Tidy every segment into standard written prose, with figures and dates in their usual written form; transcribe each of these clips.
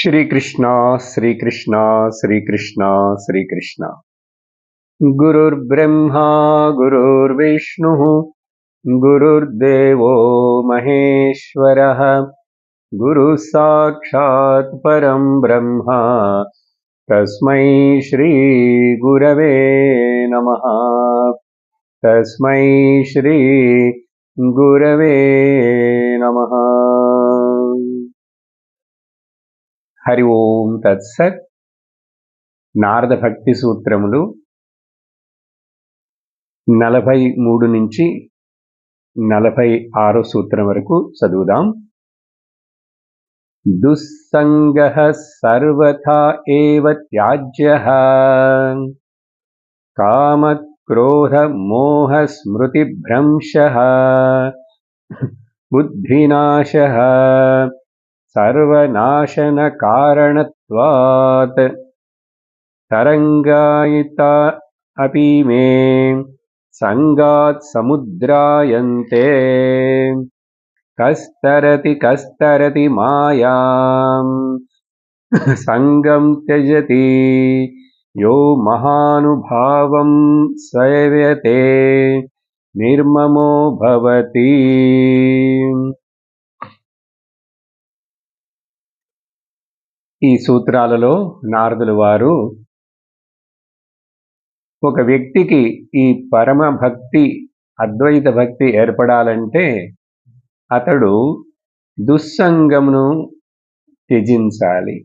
श्रीकृष्ण श्रीकृष्ण श्रीकृष्ण श्रीकृष्ण। गुरुर्ब्रह्मा गुरुर्विष्णुः गुरुर्देवो महेश्वरः गुरुः साक्षात् परं ब्रह्म तस्मै श्री गुरवे नमः। तस्मै श्री गुरवे नमः। हरि ओम तत्सत्। నారద భక్తి సూత్రములు 43 నుంచి 46 సూత్రం వరకు చదువుదాం. దుస్సంగః సర్వథా ఏవ త్యాజ్యః కామ క్రోధ మోహ స్మృతి భ్రంశః బుద్ధినాశః सर्वनाशन कारणत्वात् तरंगायिता अपि मे संगात् समुद्रायन्ते कस्तरति मायां संगं त्यजति यो महानुभावं सेव्यते निर्ममो भवति। ఈ సూత్రాలలో నారదులు వారు ఒక వ్యక్తికి ఈ పరమ భక్తి అద్వైత భక్తి ఏర్పడాలంటే అతడు దుస్సంగమును త్యజించాలి.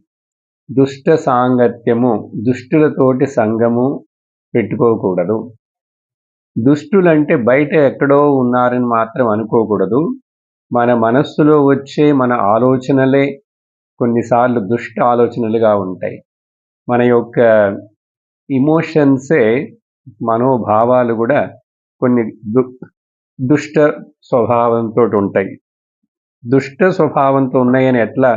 దుష్ట సాంగత్యము, దుష్టులతోటి సంగము పెట్టుకోకూడదు. దుష్టులంటే బయట ఎక్కడో ఉన్నారని మాత్రం అనుకోకూడదు. మన మనస్సులో వచ్చే మన ఆలోచనలే కొన్నిసార్లు దుష్ట ఆలోచనలుగా ఉంటాయి. మన యొక్క ఇమోషన్సే, మనోభావాలు కూడా కొన్ని దుష్ట స్వభావంతో ఉంటాయి. దుష్ట స్వభావంతో ఉన్నాయని ఎట్లా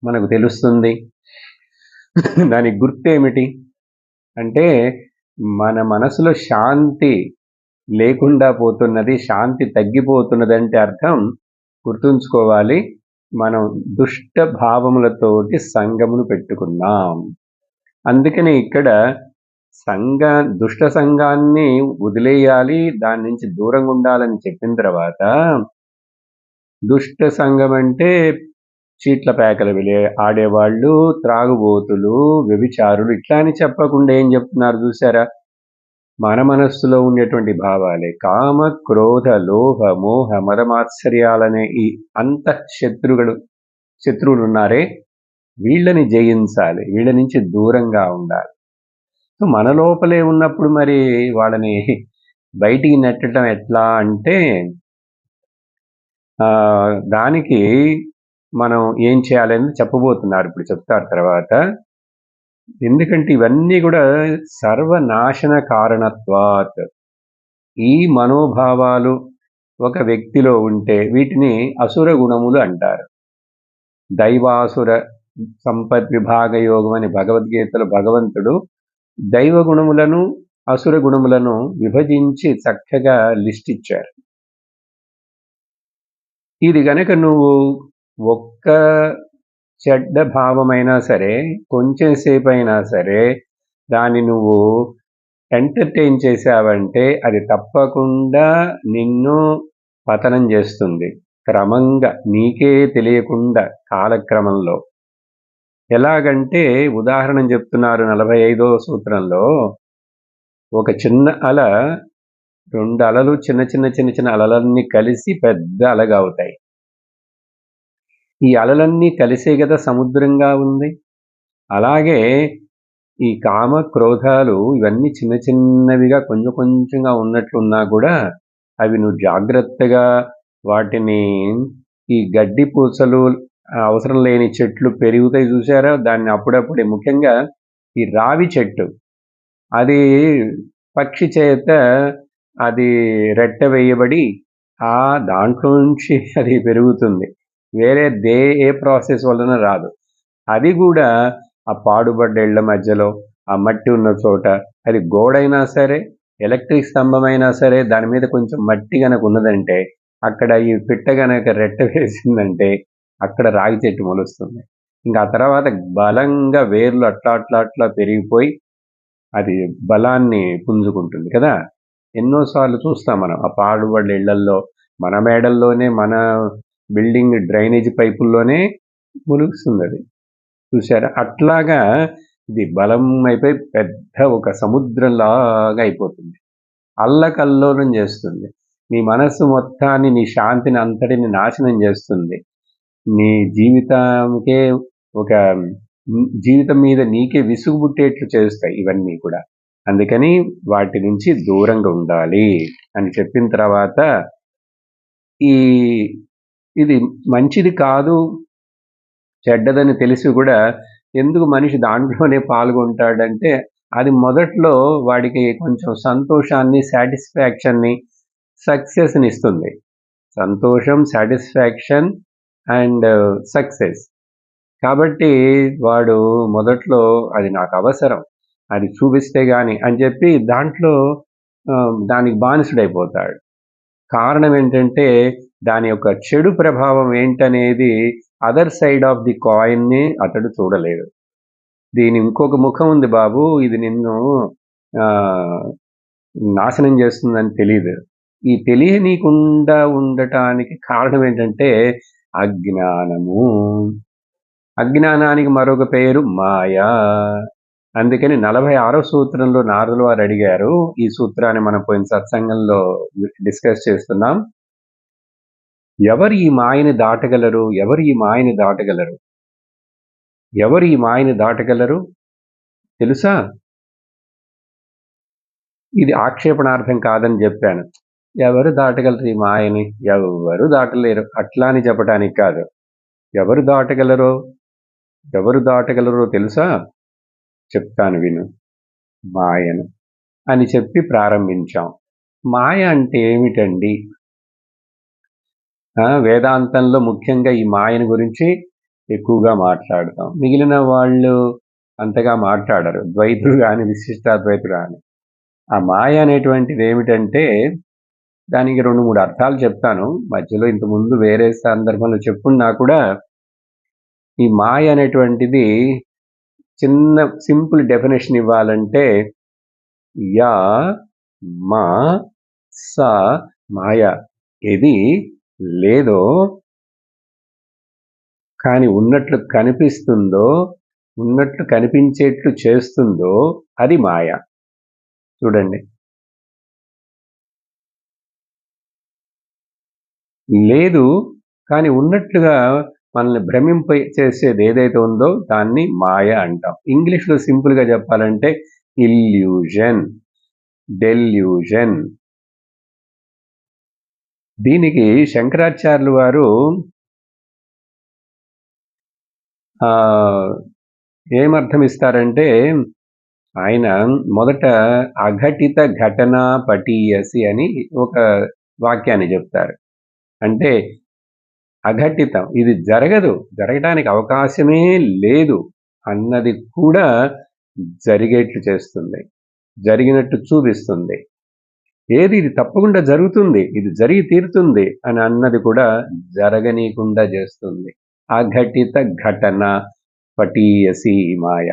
మనకు తెలుస్తుంది? దానికి గుర్తేమిటి అంటే, మన మనసులో శాంతి లేకుండా పోతున్నది, శాంతి తగ్గిపోతున్నది అంటే అర్థం గుర్తుంచుకోవాలి, మనం దుష్ట భావములతోటి సంగమును పెట్టుకున్నాం. అందుకని ఇక్కడ దుష్ట సంఘాన్ని వదిలేయాలి, దాని నుంచి దూరంగా ఉండాలని చెప్పిన తర్వాత, దుష్ట సంఘం అంటే చీట్ల పేకలు ఆడేవాళ్ళు, త్రాగుబోతులు, వ్యభిచారులు ఇట్లా అని చెప్పకుండా ఏం చెప్తున్నారు చూసారా? మన మనస్సులో ఉండేటువంటి భావాలే కామ క్రోధ లోభ మోహ మదమాత్సర్యాలనే ఈ శత్రువులు ఉన్నారే, వీళ్ళని జయించాలి, వీళ్ళ నుంచి దూరంగా ఉండాలి. సో మన లోపలే ఉన్నప్పుడు మరి వాళ్ళని బయటికి నెట్టడం ఎట్లా అంటే, దానికి మనం ఏం చేయాలని చెప్పబోతున్నారు, ఇప్పుడు చెప్తారు తర్వాత. ఎందుకంటే ఇవన్నీ కూడా సర్వనాశన కారణత్వాత్, ఈ మనోభావాలు ఒక వ్యక్తిలో ఉంటే వీటిని అసుర గుణములు అంటారు. దైవాసుర సంపద్ విభాగ యోగం అని భగవద్గీతలో భగవంతుడు దైవ గుణములను అసుర గుణములను విభజించి చక్కగా లిస్ట్ ఇచ్చారు. ఇది గనక నువ్వు ఒక్క చెడ్డ భావమైనా సరే, కొంచెం సేపు అయినా సరే దాన్ని నువ్వు ఎంటర్టైన్ చేసావంటే అది తప్పకుండా నిన్ను పతనం చేస్తుంది, క్రమంగా నీకే తెలియకుండా కాలక్రమంలో. ఎలాగంటే ఉదాహరణ చెప్తున్నారు 45వ సూత్రంలో. ఒక చిన్న అల, 2 అలలు చిన్న చిన్న అలలన్నీ కలిసి పెద్ద అలగా అవుతాయి. ఈ అలలన్నీ కలిసే కదా సముద్రంగా ఉంది. అలాగే ఈ కామ క్రోధాలు ఇవన్నీ చిన్న చిన్నవిగా కొంచెం కొంచెంగా ఉన్నట్లున్నా కూడా అవి నువ్వు జాగ్రత్తగా వాటిని, ఈ గడ్డి పూసలు, అవసరం లేని చెట్లు పెరుగుతాయి చూసారా, దాన్ని అప్పుడప్పుడే, ముఖ్యంగా ఈ రావి చెట్టు, అది పక్షి చేత అది రెట్ట వేయబడి దాంట్లో నుంచి అది పెరుగుతుంది, వేరే ఏ ప్రాసెస్ వలన రాదు. అది కూడా ఆ పాడుబడ్డ ఇళ్ల మధ్యలో, ఆ మట్టి ఉన్న చోట, అది గోడైనా సరే, ఎలక్ట్రిక్ స్తంభమైనా సరే, దాని మీద కొంచెం మట్టి కనుక ఉన్నదంటే అక్కడ ఈ పిట్ట కనుక రెట్ట వేసిందంటే అక్కడ రాగి చెట్టు మొలుస్తుంది. ఇంకా ఆ తర్వాత బలంగా వేర్లు అట్లా పెరిగిపోయి అది బలాన్ని పుంజుకుంటుంది కదా. ఎన్నోసార్లు చూస్తాం మనం ఆ పాడుబడ్డ ఇళ్లల్లో, మన మేడల్లోనే, మన బిల్డింగ్ డ్రైనేజ్ పైపుల్లోనే ములుగుస్తుంది అది. చూసారా? అట్లాగా ఇది బలం అయిపోయి పెద్ద ఒక సముద్రంలాగా అయిపోతుంది. అల్లకల్లోలం చేస్తుంది. నీ మనస్సు మొత్తాన్ని, నీ శాంతిని అంతటిని నాశనం చేస్తుంది. నీ జీవితానికే ఒక జీవితం మీద నీకే విసుగు పుట్టేట్లు చేస్తాయి ఇవన్నీ కూడా. అందుకని వాటి నుంచి దూరంగా ఉండాలి అని చెప్పిన తర్వాత, ఈ ఇది మంచిది కాదు, చెడ్డదని తెలిసి కూడా ఎందుకు మనిషి దాంట్లోనే పాల్గొంటాడంటే, అది మొదట్లో వాడికి కొంచెం సంతోషాన్ని, సాటిస్ఫాక్షన్ని, సక్సెస్ని ఇస్తుంది. సంతోషం, సాటిస్ఫాక్షన్ అండ్ సక్సెస్. కాబట్టి వాడు మొదట్లో అది నాకు అవసరం, అది చూపిస్తే గాని అని చెప్పి దాంట్లో దానికి బానిసుడైపోతాడు. కారణం ఏంటంటే దాని యొక్క చెడు ప్రభావం ఏంటనేది అదర్ సైడ్ ఆఫ్ ది కాయిన్ని అతడు చూడలేడు. దీని ఇంకొక ముఖం ఉంది బాబు, ఇది నిన్ను నాశనం చేస్తుందని తెలీదు. ఈ తెలియనీయకుండా ఉండటానికి కారణం ఏంటంటే అజ్ఞానము. అజ్ఞానానికి మరొక పేరు మాయా. అందుకని 46వ సూత్రంలో నారదుల వారు అడిగారు. ఈ సూత్రాన్ని మనం పోయిన సత్సంగంలో డిస్కస్ చేస్తున్నాం. ఎవరు ఈ మాయని దాటగలరు? ఎవరు ఈ మాయని దాటగలరు? ఎవరు ఈ మాయని దాటగలరు తెలుసా? ఇది ఆక్షేపణార్థం కాదని చెప్పాను. ఎవరు దాటగలరు ఈ మాయని? ఎవరు దాటలేరు. అట్లా అని చెప్పటానికి కాదు. ఎవరు దాటగలరో తెలుసా? చెప్తాను విను. మాయను అని చెప్పి ప్రారంభించాం. మాయ అంటే ఏమిటండి? వేదాంతంలో ముఖ్యంగా ఈ మాయను గురించి ఎక్కువగా మాట్లాడతాం. మిగిలిన వాళ్ళు అంతగా మాట్లాడరు, ద్వైతులు కానీ విశిష్టాద్వైతులు కానీ. ఆ మాయ అనేటువంటిది ఏమిటంటే, దానికి 2-3 అర్థాలు చెప్తాను. మధ్యలో ఇంతకుముందు వేరే సందర్భంలో చెప్పున్నా కూడా, ఈ మాయ అనేటువంటిది చిన్న సింపుల్ డెఫినేషన్ ఇవ్వాలంటే, యా మా సా మాయ. ఏది లేదో కానీ ఉన్నట్లు కనిపిస్తుందో, ఉన్నట్లు కనిపించేట్లు చేస్తుందో అది మాయ. చూడండి, లేదు కానీ ఉన్నట్లుగా మనల్ని భ్రమింప చేసేది ఏదైతే ఉందో దాన్ని మాయ అంటాం. ఇంగ్లీష్లో సింపుల్గా చెప్పాలంటే ఇల్యూజన్, డెల్యూజన్. దీనికి శంకరాచార్యులు వారు ఏమర్థం ఇస్తారంటే, ఆయన మొదట అఘటిత ఘటనా పటీయసి అని ఒక వాక్యాన్ని చెప్తారు. అంటే అఘటితం, ఇది జరగదు, జరగడానికి అవకాశమే లేదు అన్నది కూడా జరిగేట్లు చేస్తుంది, జరిగినట్టు చూపిస్తుంది. ఏది ఇది తప్పకుండా జరుగుతుంది, ఇది జరిగి తీరుతుంది అని అన్నది కూడా జరగనీయకుండా చేస్తుంది. అఘటిత ఘటన పటీయసి మాయ.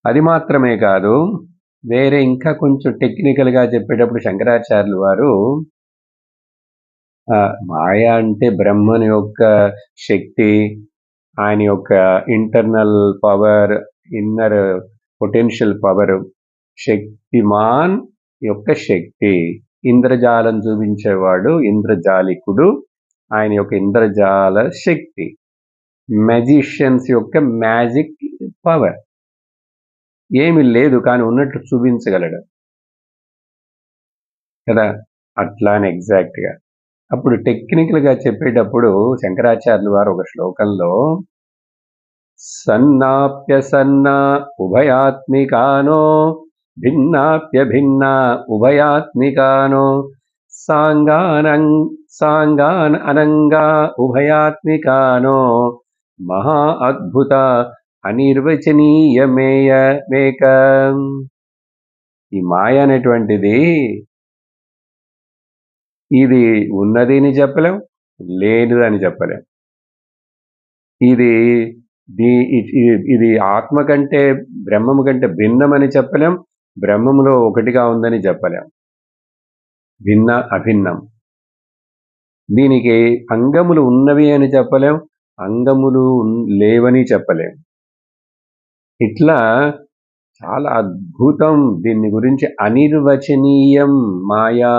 అది మాత్రమే కాదు, వేరే ఇంకా కొంచెం టెక్నికల్గా చెప్పేటప్పుడు శంకరాచార్యులు వారు మాయ అంటే బ్రహ్మని యొక్క శక్తి, ఆయన యొక్క internal power, inner potential power, Shaktimaan యొక్క శక్తి. ఇంద్రజాలం చూపించేవాడు ఇంద్రజాలికుడు, ఆయన యొక్క ఇంద్రజాల శక్తి. మ్యాజిషియన్స్ యొక్క మ్యాజిక్ పవర్. ఏమి లేదు కానీ ఉన్నట్లు చూపించగలడు కదా, అట్లానే ఎగ్జాక్ట్గా. అప్పుడు టెక్నికల్గా చెప్పేటప్పుడు శంకరాచార్యులు వారు ఒక శ్లోకంలో సన్నాప్య సన్న ఉభయాత్మికానో భిన్నాప్య భిన్న ఉభయాత్మికానో సాంగాన్ అనంగా ఉభయాత్మికానో మహా అద్భుత అనిర్వచనీయమేక. ఈ మాయ అనేటువంటిది ఇది ఉన్నది అని చెప్పలేం, లేదు అని చెప్పలేం. ఇది ఇది ఆత్మ కంటే బ్రహ్మము కంటే భిన్నమని చెప్పలేం, బ్రహ్మములో ఒకటిగా ఉందని చెప్పలేం. భిన్న అభిన్నం. దీనికి అంగములు ఉన్నవి అని చెప్పలేం, అంగములు లేవని చెప్పలేం. ఇట్లా చాలా అద్భుతం. దీన్ని గురించి అనిర్వచనీయం మాయా,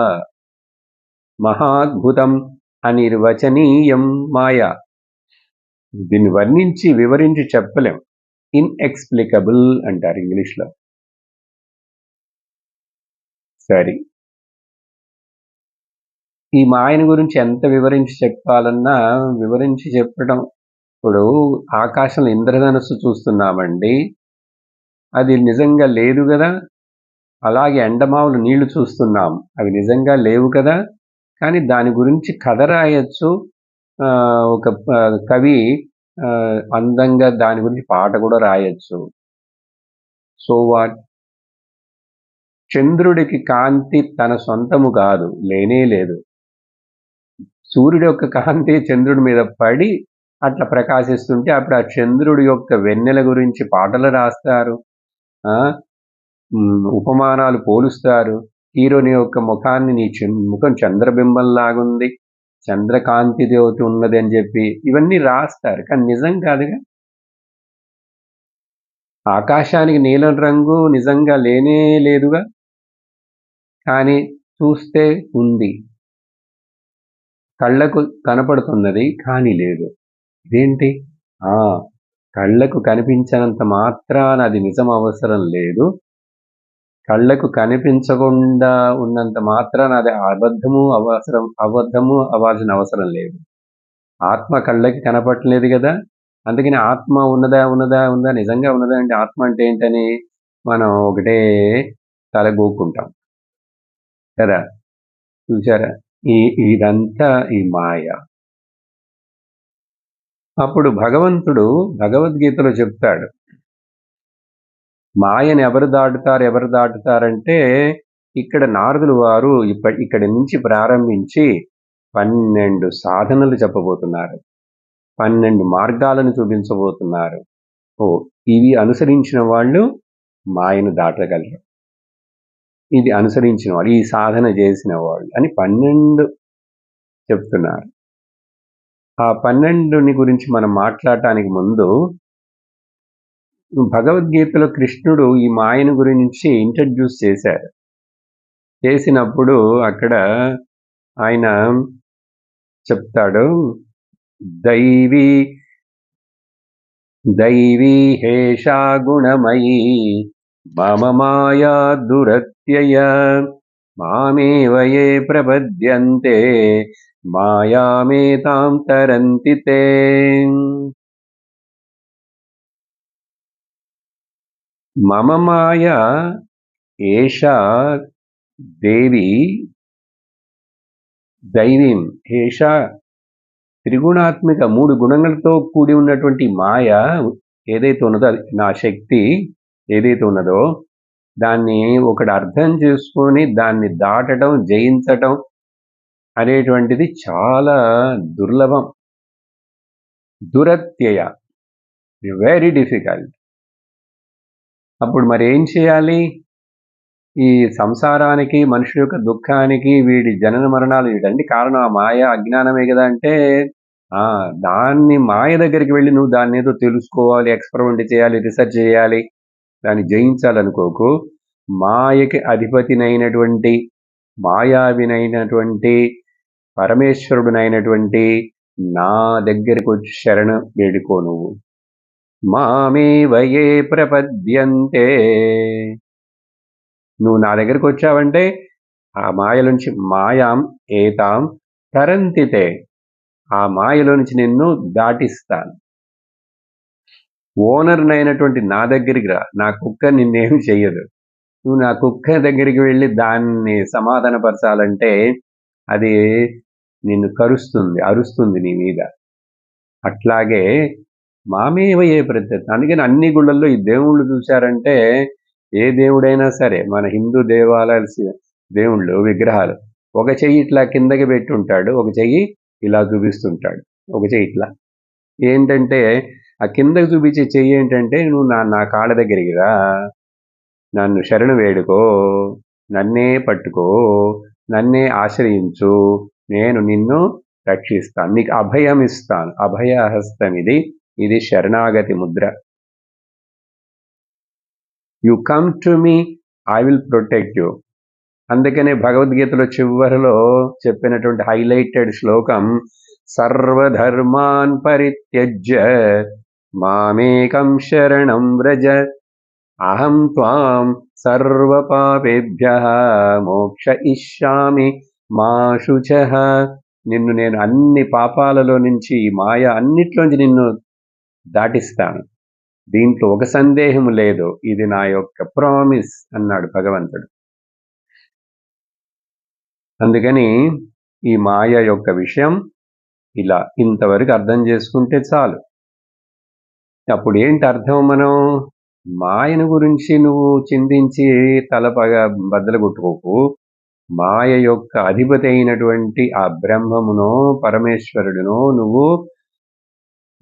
మహాద్భుతం అనిర్వచనీయం మాయా. దీన్ని వర్ణించి వివరించి చెప్పలేం. ఇన్ఎక్స్ప్లికబుల్ అంటారు ఇంగ్లీష్లో. సరే, ఈ మాయని గురించి ఎంత వివరించి చెప్పాలన్నా వివరించి చెప్పడం. ఇప్పుడు ఆకాశంలో ఇంద్రధనుస్సు చూస్తున్నామండి, అది నిజంగా లేదు కదా. అలాగే ఎండమావులు నీళ్లు చూస్తున్నాం, అవి నిజంగా లేవు కదా. కానీ దాని గురించి కథ రాయొచ్చు. ఒక కవి అందంగా దాని గురించి పాట కూడా రాయొచ్చు. So what? చంద్రుడికి కాంతి తన సొంతము కాదు, లేనే లేదు. సూర్యుడి యొక్క కాంతి చంద్రుడి మీద పడి అట్లా ప్రకాశిస్తుంటే అప్పుడు ఆ చంద్రుడి యొక్క వెన్నెల గురించి పాటలు రాస్తారు, ఉపమానాలు పోలుస్తారు. హీరోని యొక్క ముఖాన్ని నీ ముఖం చంద్రబింబంలాగుంది, చంద్రకాంతి దేవత ఉన్నది అని చెప్పి ఇవన్నీ రాస్తారు. కానీ నిజం కాదుగా. ఆకాశానికి నీలం రంగు నిజంగా లేనే లేదుగా, కానీ చూస్తే ఉంది. కళ్ళకు కనపడుతున్నది కానీ లేదు. ఇదేంటి? కళ్ళకు కనిపించినంత మాత్రాన అది నిజం అవసరం లేదు, కళ్ళకు కనిపించకుండా ఉన్నంత మాత్రాన అది అబద్ధము అవ్వాల్సిన అవసరం లేదు. ఆత్మ కళ్ళకి కనపడలేదు కదా, అందుకని ఆత్మ ఉన్నదా నిజంగా ఉన్నదా అంటే ఆత్మ అంటే ఏంటని మనం ఒకటే తలగూక్కుంటాం కదా. చూసారా, ఇదంతా ఈ మాయ. అప్పుడు భగవంతుడు భగవద్గీతలో చెప్తాడు, మాయని ఎవరు దాటుతారంటే ఇక్కడ నారదులు వారు ఇక్కడి నుంచి ప్రారంభించి 12 సాధనలు చెప్పబోతున్నారు, 12 మార్గాలను చూపించబోతున్నారు. ఇవి అనుసరించిన వాళ్ళు మాయను దాటగలరు, ఇది అనుసరించిన వాళ్ళు, ఈ సాధన చేసిన వాళ్ళు అని 12 చెప్తున్నారు. ఆ 12ని గురించి మనం మాట్లాడటానికి ముందు భగవద్గీతలో కృష్ణుడు ఈ మాయను గురించి ఇంట్రడ్యూస్ చేశారు. చేసినప్పుడు అక్కడ ఆయన చెప్తాడు, దైవీ హేషా గుణమయీ మమ మాయా దురత్యయ మామేవ యే ప్రపద్యంతే మాయామేతాం తరంతి తే. మమ మాయా ఏషా దేవి దైవీం ఏషా త్రిగుణాత్మిక 3 గుణాలతో కూడి ఉన్నటువంటి మాయ ఏదైతే ఉన్నదో, అది నా శక్తి ఏదైతే ఉన్నదో దాన్ని ఒకడు అర్థం చేసుకొని దాన్ని దాటడం, జయించటం అనేటువంటిది చాలా దుర్లభం. దురత్యయ, వెరీ డిఫికల్ట్. అప్పుడు మరి ఏం చేయాలి? ఈ సంసారానికి, మనిషి యొక్క దుఃఖానికి, వీడి జనన మరణాలు వీటన్ని కారణం ఆ మాయ అజ్ఞానమే కదా. అంటే దాన్ని మాయ దగ్గరికి వెళ్ళి నువ్వు దాన్ని ఏదో తెలుసుకోవాలి, ఎక్స్పెరిమెంట్ చేయాలి, రీసెర్చ్ చేయాలి, దాన్ని జయించాలనుకోకు. మాయకి అధిపతినైనటువంటి, మాయావినైనటువంటి, పరమేశ్వరుడునైనటువంటి నా దగ్గరికి వచ్చి శరణ వేడుకో. నువ్వు మామేవ యే ప్రపద్యంతే, నువ్వు నా దగ్గరికి వచ్చావంటే ఆ మాయలోంచి మాయాం ఏతాం తరంతితే, ఆ మాయలో నుంచి నిన్ను దాటిస్తాను. ఓనర్నైనటువంటి నా దగ్గరికి రా, నా కుక్క నిన్నేమి చెయ్యదు. నువ్వు నా కుక్క దగ్గరికి వెళ్ళి దాన్ని సమాధానపరచాలంటే అది నిన్ను కరుస్తుంది, అరుస్తుంది నీ మీద. అట్లాగే మామేవ ఏ ప్రత్యర్థ. అందుకని అన్ని గుళ్ళల్లో ఈ దేవుళ్ళు చూశారంటే, ఏ దేవుడైనా సరే, మన హిందూ దేవాలయాల దేవుళ్ళు విగ్రహాలు ఒక చెయ్యి ఇట్లా కిందకి పెట్టి ఉంటాడు, ఒక చెయ్యి ఇలా చూపిస్తుంటాడు, ఒక చెయ్యి ఇట్లా. ఏంటంటే ఆ కిందకి చూపించే చెయ్యి ఏంటంటే నువ్వు నా కాళ్ళ దగ్గరికి రా, నన్ను శరణు వేడుకో, నన్నే పట్టుకో, నన్నే ఆశ్రయించు, నేను నిన్ను రక్షిస్తాను, నీకు అభయం ఇస్తాను. అభయహస్తం ఇది శరణాగతి Mudra. You come to me, I will protect you. అందుకనే భగవద్గీతలో చివరిలో చెప్పినటువంటి హైలైటెడ్ శ్లోకం, సర్వధర్మాన్ పరిత్యజ్య మామేకం శరణం వ్రజ, అహం త్వాం సర్వపాపేభ్యః మోక్షయిష్యామి మా శుచః. నిన్ను నేను అన్ని పాపాలలో నుంచి, మాయ అన్నిట్లోంచి నిన్ను దాటిస్తాను, దీంట్లో ఒక సందేహం లేదు, ఇది నా యొక్క ప్రామిస్ అన్నాడు భగవంతుడు. అందుకని ఈ మాయ యొక్క విషయం ఇలా ఇంతవరకు అర్థం చేసుకుంటే చాలు. అప్పుడు ఏంటి అర్థం? మనం మాయను గురించి నువ్వు చింతించి తలపగా బద్దలు కొట్టుకోకు. మాయ యొక్క అధిపతి అయినటువంటి ఆ బ్రహ్మమునో పరమేశ్వరుడునో నువ్వు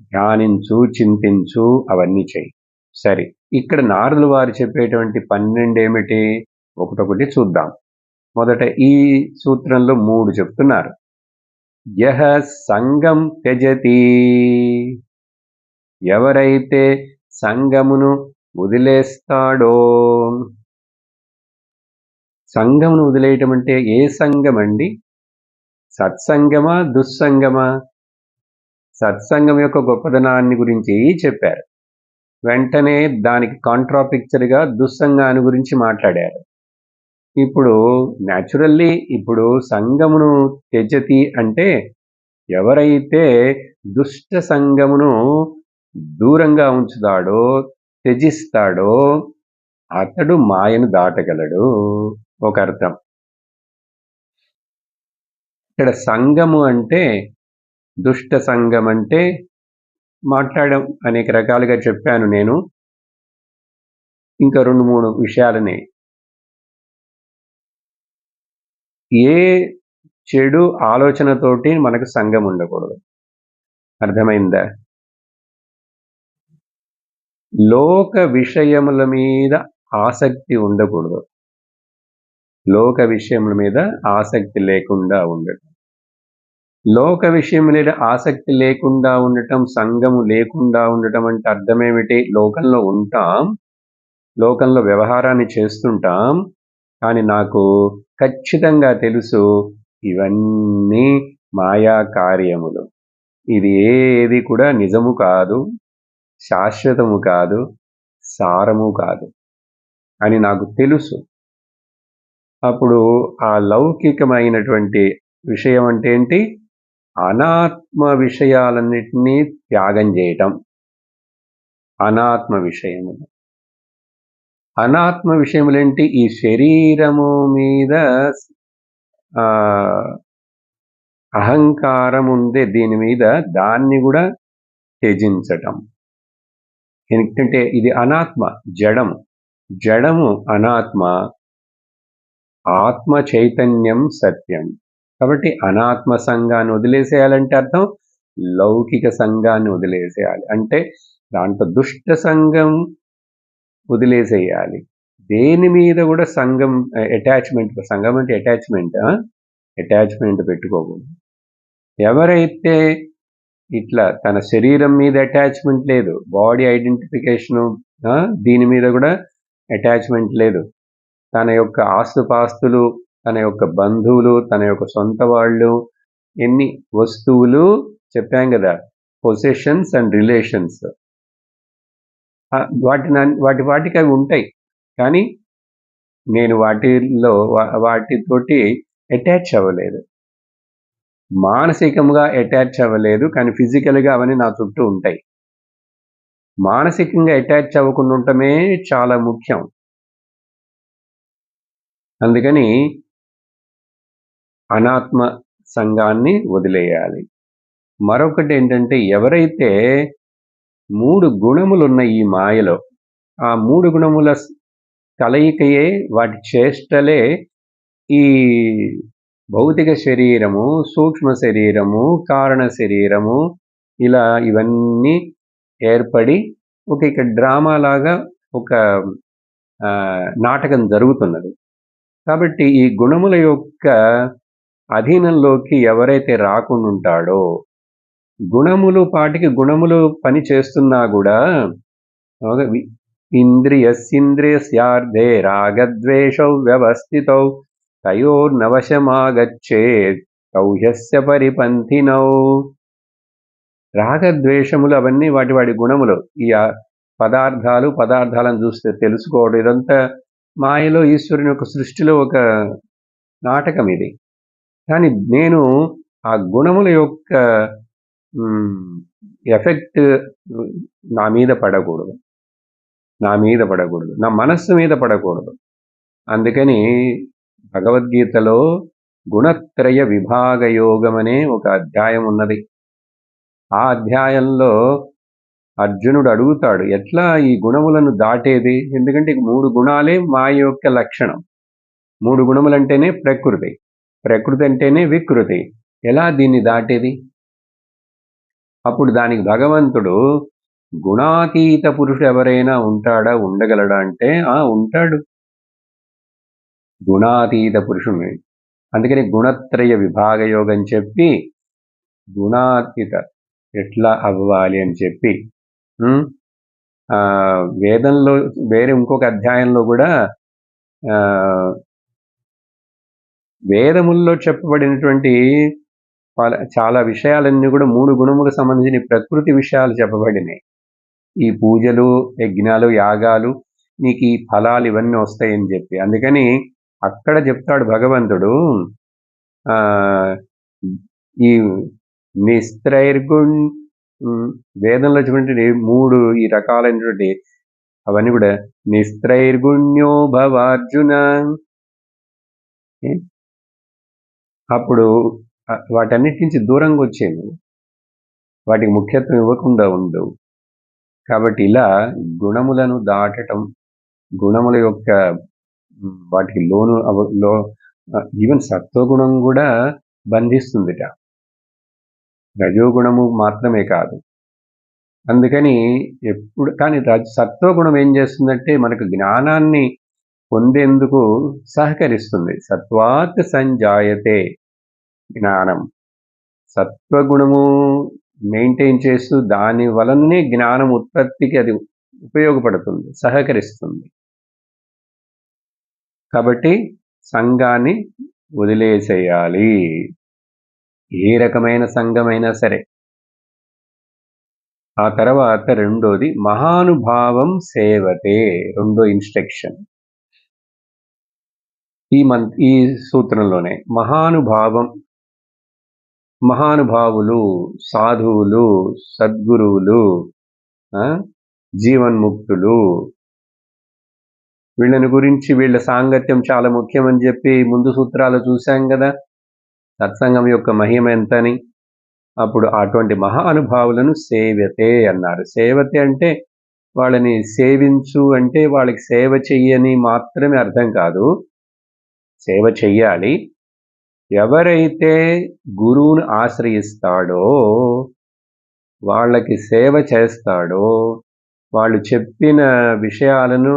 ధ్యానించు, చింతించు, అవన్నీ చెయ్యి. సరే, ఇక్కడ నారదులు వారు చెప్పేటువంటి 12 ఏమిటి? ఒకటొకటి చూద్దాం. మొదట ఈ సూత్రంలో 3 చెప్తున్నారు. యహ సంగం త్యజతి, ఎవరైతే సంగమును వదిలేస్తాడో. సంగమును వదిలేయటం అంటే ఏ సంగం అండి? సత్సంగమా, దుస్సంగమా? సత్సంగం యొక్క గొప్పదనాన్ని గురించి చెప్పారు, వెంటనే దానికి కాంట్రాపిక్చర్గా దుస్సంగాన్ని గురించి మాట్లాడారు. ఇప్పుడు న్యాచురల్లీ ఇప్పుడు సంగమును త్యజతి అంటే ఎవరైతే దుష్ట సంగమును దూరంగా ఉంచుతాడో, త్యజిస్తాడో అతడు మాయను దాటగలడు, ఒక అర్థం. ఇక్కడ సంగము అంటే, దుష్ట సంగం అంటే మాట్లాడడం అనేక రకాలుగా చెప్పాను నేను. ఇంకా 2-3 విషయాలని. ఏ చెడు ఆలోచనతోటి మనకు సంగం ఉండకూడదు, అర్థమైందా? లోక విషయముల మీద ఆసక్తి ఉండకూడదు, లోక విషయముల మీద ఆసక్తి లేకుండా ఉండటం. లోక విషయం మీద ఆసక్తి లేకుండా ఉండటం, సంగము లేకుండా ఉండటం అంటే అర్థమేమిటి? లోకంలో ఉంటాం, లోకంలో వ్యవహారాన్ని చేస్తుంటాం, కానీ నాకు ఖచ్చితంగా తెలుసు ఇవన్నీ మాయా కార్యములు, ఇది ఏది కూడా నిజము కాదు, శాశ్వతము కాదు, సారము కాదు అని నాకు తెలుసు. అప్పుడు ఆ లౌకికమైనటువంటి విషయం అంటే ఏంటి? అనాత్మ విషయాలన్నిటినీ త్యాగం చేయటం. అనాత్మ విషయములు, అనాత్మ విషయములేంటి? ఈ శరీరము మీద అహంకారం ఉందే, దీని మీద, దాన్ని కూడా త్యజించటం. ఎందుకంటే ఇది అనాత్మ, జడము. జడము అనాత్మ, ఆత్మ చైతన్యం సత్యం. కాబట్టి అనాత్మ సంఘాన్ని వదిలేసేయాలంటే అర్థం లౌకిక సంఘాన్ని వదిలేసేయాలి. అంటే దాంట్లో దుష్ట సంఘం వదిలేసేయాలి. దేని మీద కూడా సంఘం అటాచ్మెంట్, సంఘం అంటే అటాచ్మెంట్ పెట్టుకోకూడదు. ఎవరైతే ఇట్లా తన శరీరం మీద అటాచ్మెంట్ లేదు, బాడీ ఐడెంటిఫికేషను, దీని మీద కూడా అటాచ్మెంట్ లేదు, తన యొక్క ఆస్తుపాస్తులు, తన యొక్క బంధువులు, తన యొక్క సొంత వాళ్ళు, ఎన్ని వస్తువులు చెప్పాం కదా, పొసెషన్స్ అండ్ రిలేషన్స్, వాటికి అవి ఉంటాయి, కానీ నేను వాటితోటి అటాచ్ అవ్వలేదు, మానసికంగా అటాచ్ అవ్వలేదు, కానీ ఫిజికల్గా అవన్నీ నా చుట్టూ ఉంటాయి. మానసికంగా అటాచ్ అవ్వకుండా ఉండటమే చాలా ముఖ్యం. అందుకని అనాత్మ సంఘాన్ని వదిలేయాలి. మరొకటి ఏంటంటే, ఎవరైతే 3 గుణములున్న ఈ మాయలో, ఆ 3 గుణముల కలయికయే, వాటి చేష్టలే ఈ భౌతిక శరీరము, సూక్ష్మ శరీరము, కారణ శరీరము, ఇలా ఇవన్నీ ఏర్పడి ఇక్కడ డ్రామా లాగా ఒక నాటకం జరుగుతున్నది. కాబట్టి ఈ గుణముల యొక్క అధీనంలోకి ఎవరైతే రాకుండా ఉంటాడో, గుణములు పని చేస్తున్నా కూడా ఇంద్రియస్యార్థే రాగద్వేషౌ వ్యవస్థితౌ తయోర్నవశమాగచ్చేత్ తౌహ్యస్య పరిపంథినౌ. రాగద్వేషములు అవన్నీ వాటి గుణములు. ఈ పదార్థాలను చూస్తే తెలుసుకోవడం, ఇదంతా మాయలో ఈశ్వరుని యొక్క సృష్టిలో ఒక నాటకం ఇది. కానీ నేను ఆ గుణముల యొక్క ఎఫెక్ట్ నా మీద పడకూడదు, నా మనస్సు మీద పడకూడదు. అందుకని భగవద్గీతలో గుణత్రయ విభాగ యోగం అనే ఒక అధ్యాయం ఉన్నది. ఆ అధ్యాయంలో అర్జునుడు అడుగుతాడు, ఎట్లా ఈ గుణములను దాటేది? ఎందుకంటే 3 గుణాలే మాయ యొక్క లక్షణం. 3 గుణములంటేనే ప్రకృతి అంటేనే వికృతి. ఎలా దీన్ని దాటేది? అప్పుడు దానికి భగవంతుడు, గుణాతీత పురుషుడు ఎవరైనా ఉండగలడా అంటే ఉంటాడు, గుణాతీత పురుషుని. అందుకని గుణత్రయ విభాగ యోగం చెప్పి గుణాతీత ఎట్లా అవ్వాలి అని చెప్పి వేదంలో వేరే ఇంకొక అధ్యాయంలో కూడా వేదముల్లో చెప్పబడినటువంటి చాలా విషయాలన్నీ కూడా 3 గుణములకు సంబంధించిన ప్రకృతి విషయాలు చెప్పబడినాయి. ఈ పూజలు, యజ్ఞాలు, యాగాలు, నీకు ఈ ఫలాలు ఇవన్నీ వస్తాయని చెప్పి. అందుకని అక్కడ చెప్తాడు భగవంతుడు, ఈ నిస్త్రైర్గుణ్ వేదంలో చెప్పినటువంటి 3 ఈ రకాలైనటువంటి అవన్నీ కూడా నిస్త్రైర్గుణ్యో భవార్జున. అప్పుడు వాటన్నిటి నుంచి దూరంగా వచ్చేది, వాటికి ముఖ్యత్వం ఇవ్వకుండా ఉండవు. కాబట్టి ఇలా గుణములను దాటటం, గుణముల యొక్క వాటికి ఈవెన్ సత్వగుణం కూడా బంధిస్తుందిట, రజోగుణము మాత్రమే కాదు. అందుకని కానీ సత్వగుణం ఏం చేస్తుందంటే మనకు జ్ఞానాన్ని పొందేందుకు సహకరిస్తుంది. సత్వాత్ సంజాయతే జ్ఞానం. సత్వగుణము మెయింటైన్ చేస్తూ దాని వలననే జ్ఞానం ఉత్పత్తికి అది ఉపయోగపడుతుంది, సహకరిస్తుంది. కాబట్టి సంఘాన్ని వదిలేసేయాలి, ఏ రకమైన సంఘమైనా సరే. ఆ తర్వాత రెండోది మహానుభావం సేవతే, రెండో ఇన్స్ట్రక్షన్ ఈ సూత్రంలోనే. మహానుభావులు, సాధువులు, సద్గురువులు, జీవన్ముక్తులు, వీళ్ళని గురించి వీళ్ళ సాంగత్యం చాలా ముఖ్యమని చెప్పి ముందు సూత్రాలు చూశాం కదా, సత్సంగం యొక్క మహిమ ఎంతని. అప్పుడు అటువంటి మహానుభావులను సేవతే అన్నారు. సేవతే అంటే వాళ్ళని సేవించు అంటే వాళ్ళకి సేవ చెయ్యని మాత్రమే అర్థం కాదు, సేవ చెయ్యాలి. ఎవరైతే గురువును ఆశ్రయిస్తాడో, వాళ్ళకి సేవ చేస్తాడో, వాళ్ళు చెప్పిన విషయాలను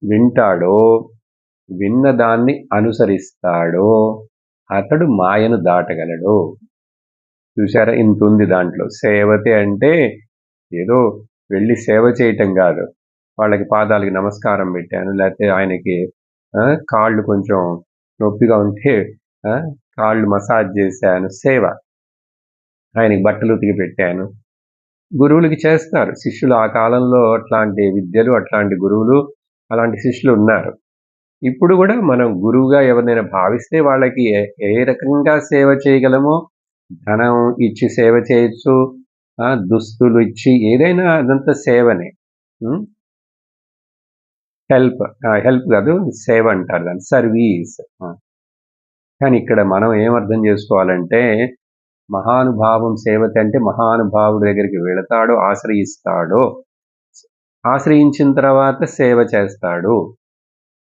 వింటాడో, విన్నదాన్ని అనుసరిస్తాడో అతడు మాయను దాటగలడు. చూసారా, ఇంత ఉంది దాంట్లో. సేవతే అంటే ఏదో వెళ్ళి సేవ చేయటం కాదు, వాళ్ళకి పాదాలకి నమస్కారం పెట్టాను, లేకపోతే ఆయనకి కాళ్ళు కొంచెం నొప్పిగా ఉంటే కాళ్ళు మసాజ్ చేశాను, సేవ. ఆయనకి బట్టలు ఉతికి పెట్టాను. గురువులకి చేస్తారు శిష్యులు. ఆ కాలంలో అట్లాంటి విద్యలు, అట్లాంటి గురువులు, అలాంటి శిష్యులు ఉన్నారు. ఇప్పుడు కూడా మనం గురువుగా ఎవరినైనా భావిస్తే వాళ్ళకి ఏ రకంగా సేవ చేయగలమో, ధనం ఇచ్చి సేవ చేయొచ్చు, దుస్తులు ఇచ్చి, ఏదైనా అదంతా సేవనే. హెల్ప్ కాదు, సేవ అంటారు దాన్ని, సర్వీస్. కానీ ఇక్కడ మనం ఏమర్థం చేసుకోవాలంటే, మహానుభావం సేవతే అంటే మహానుభావుడి దగ్గరికి వెళతాడో, ఆశ్రయిస్తాడో, ఆశ్రయించిన తర్వాత సేవ చేస్తాడు.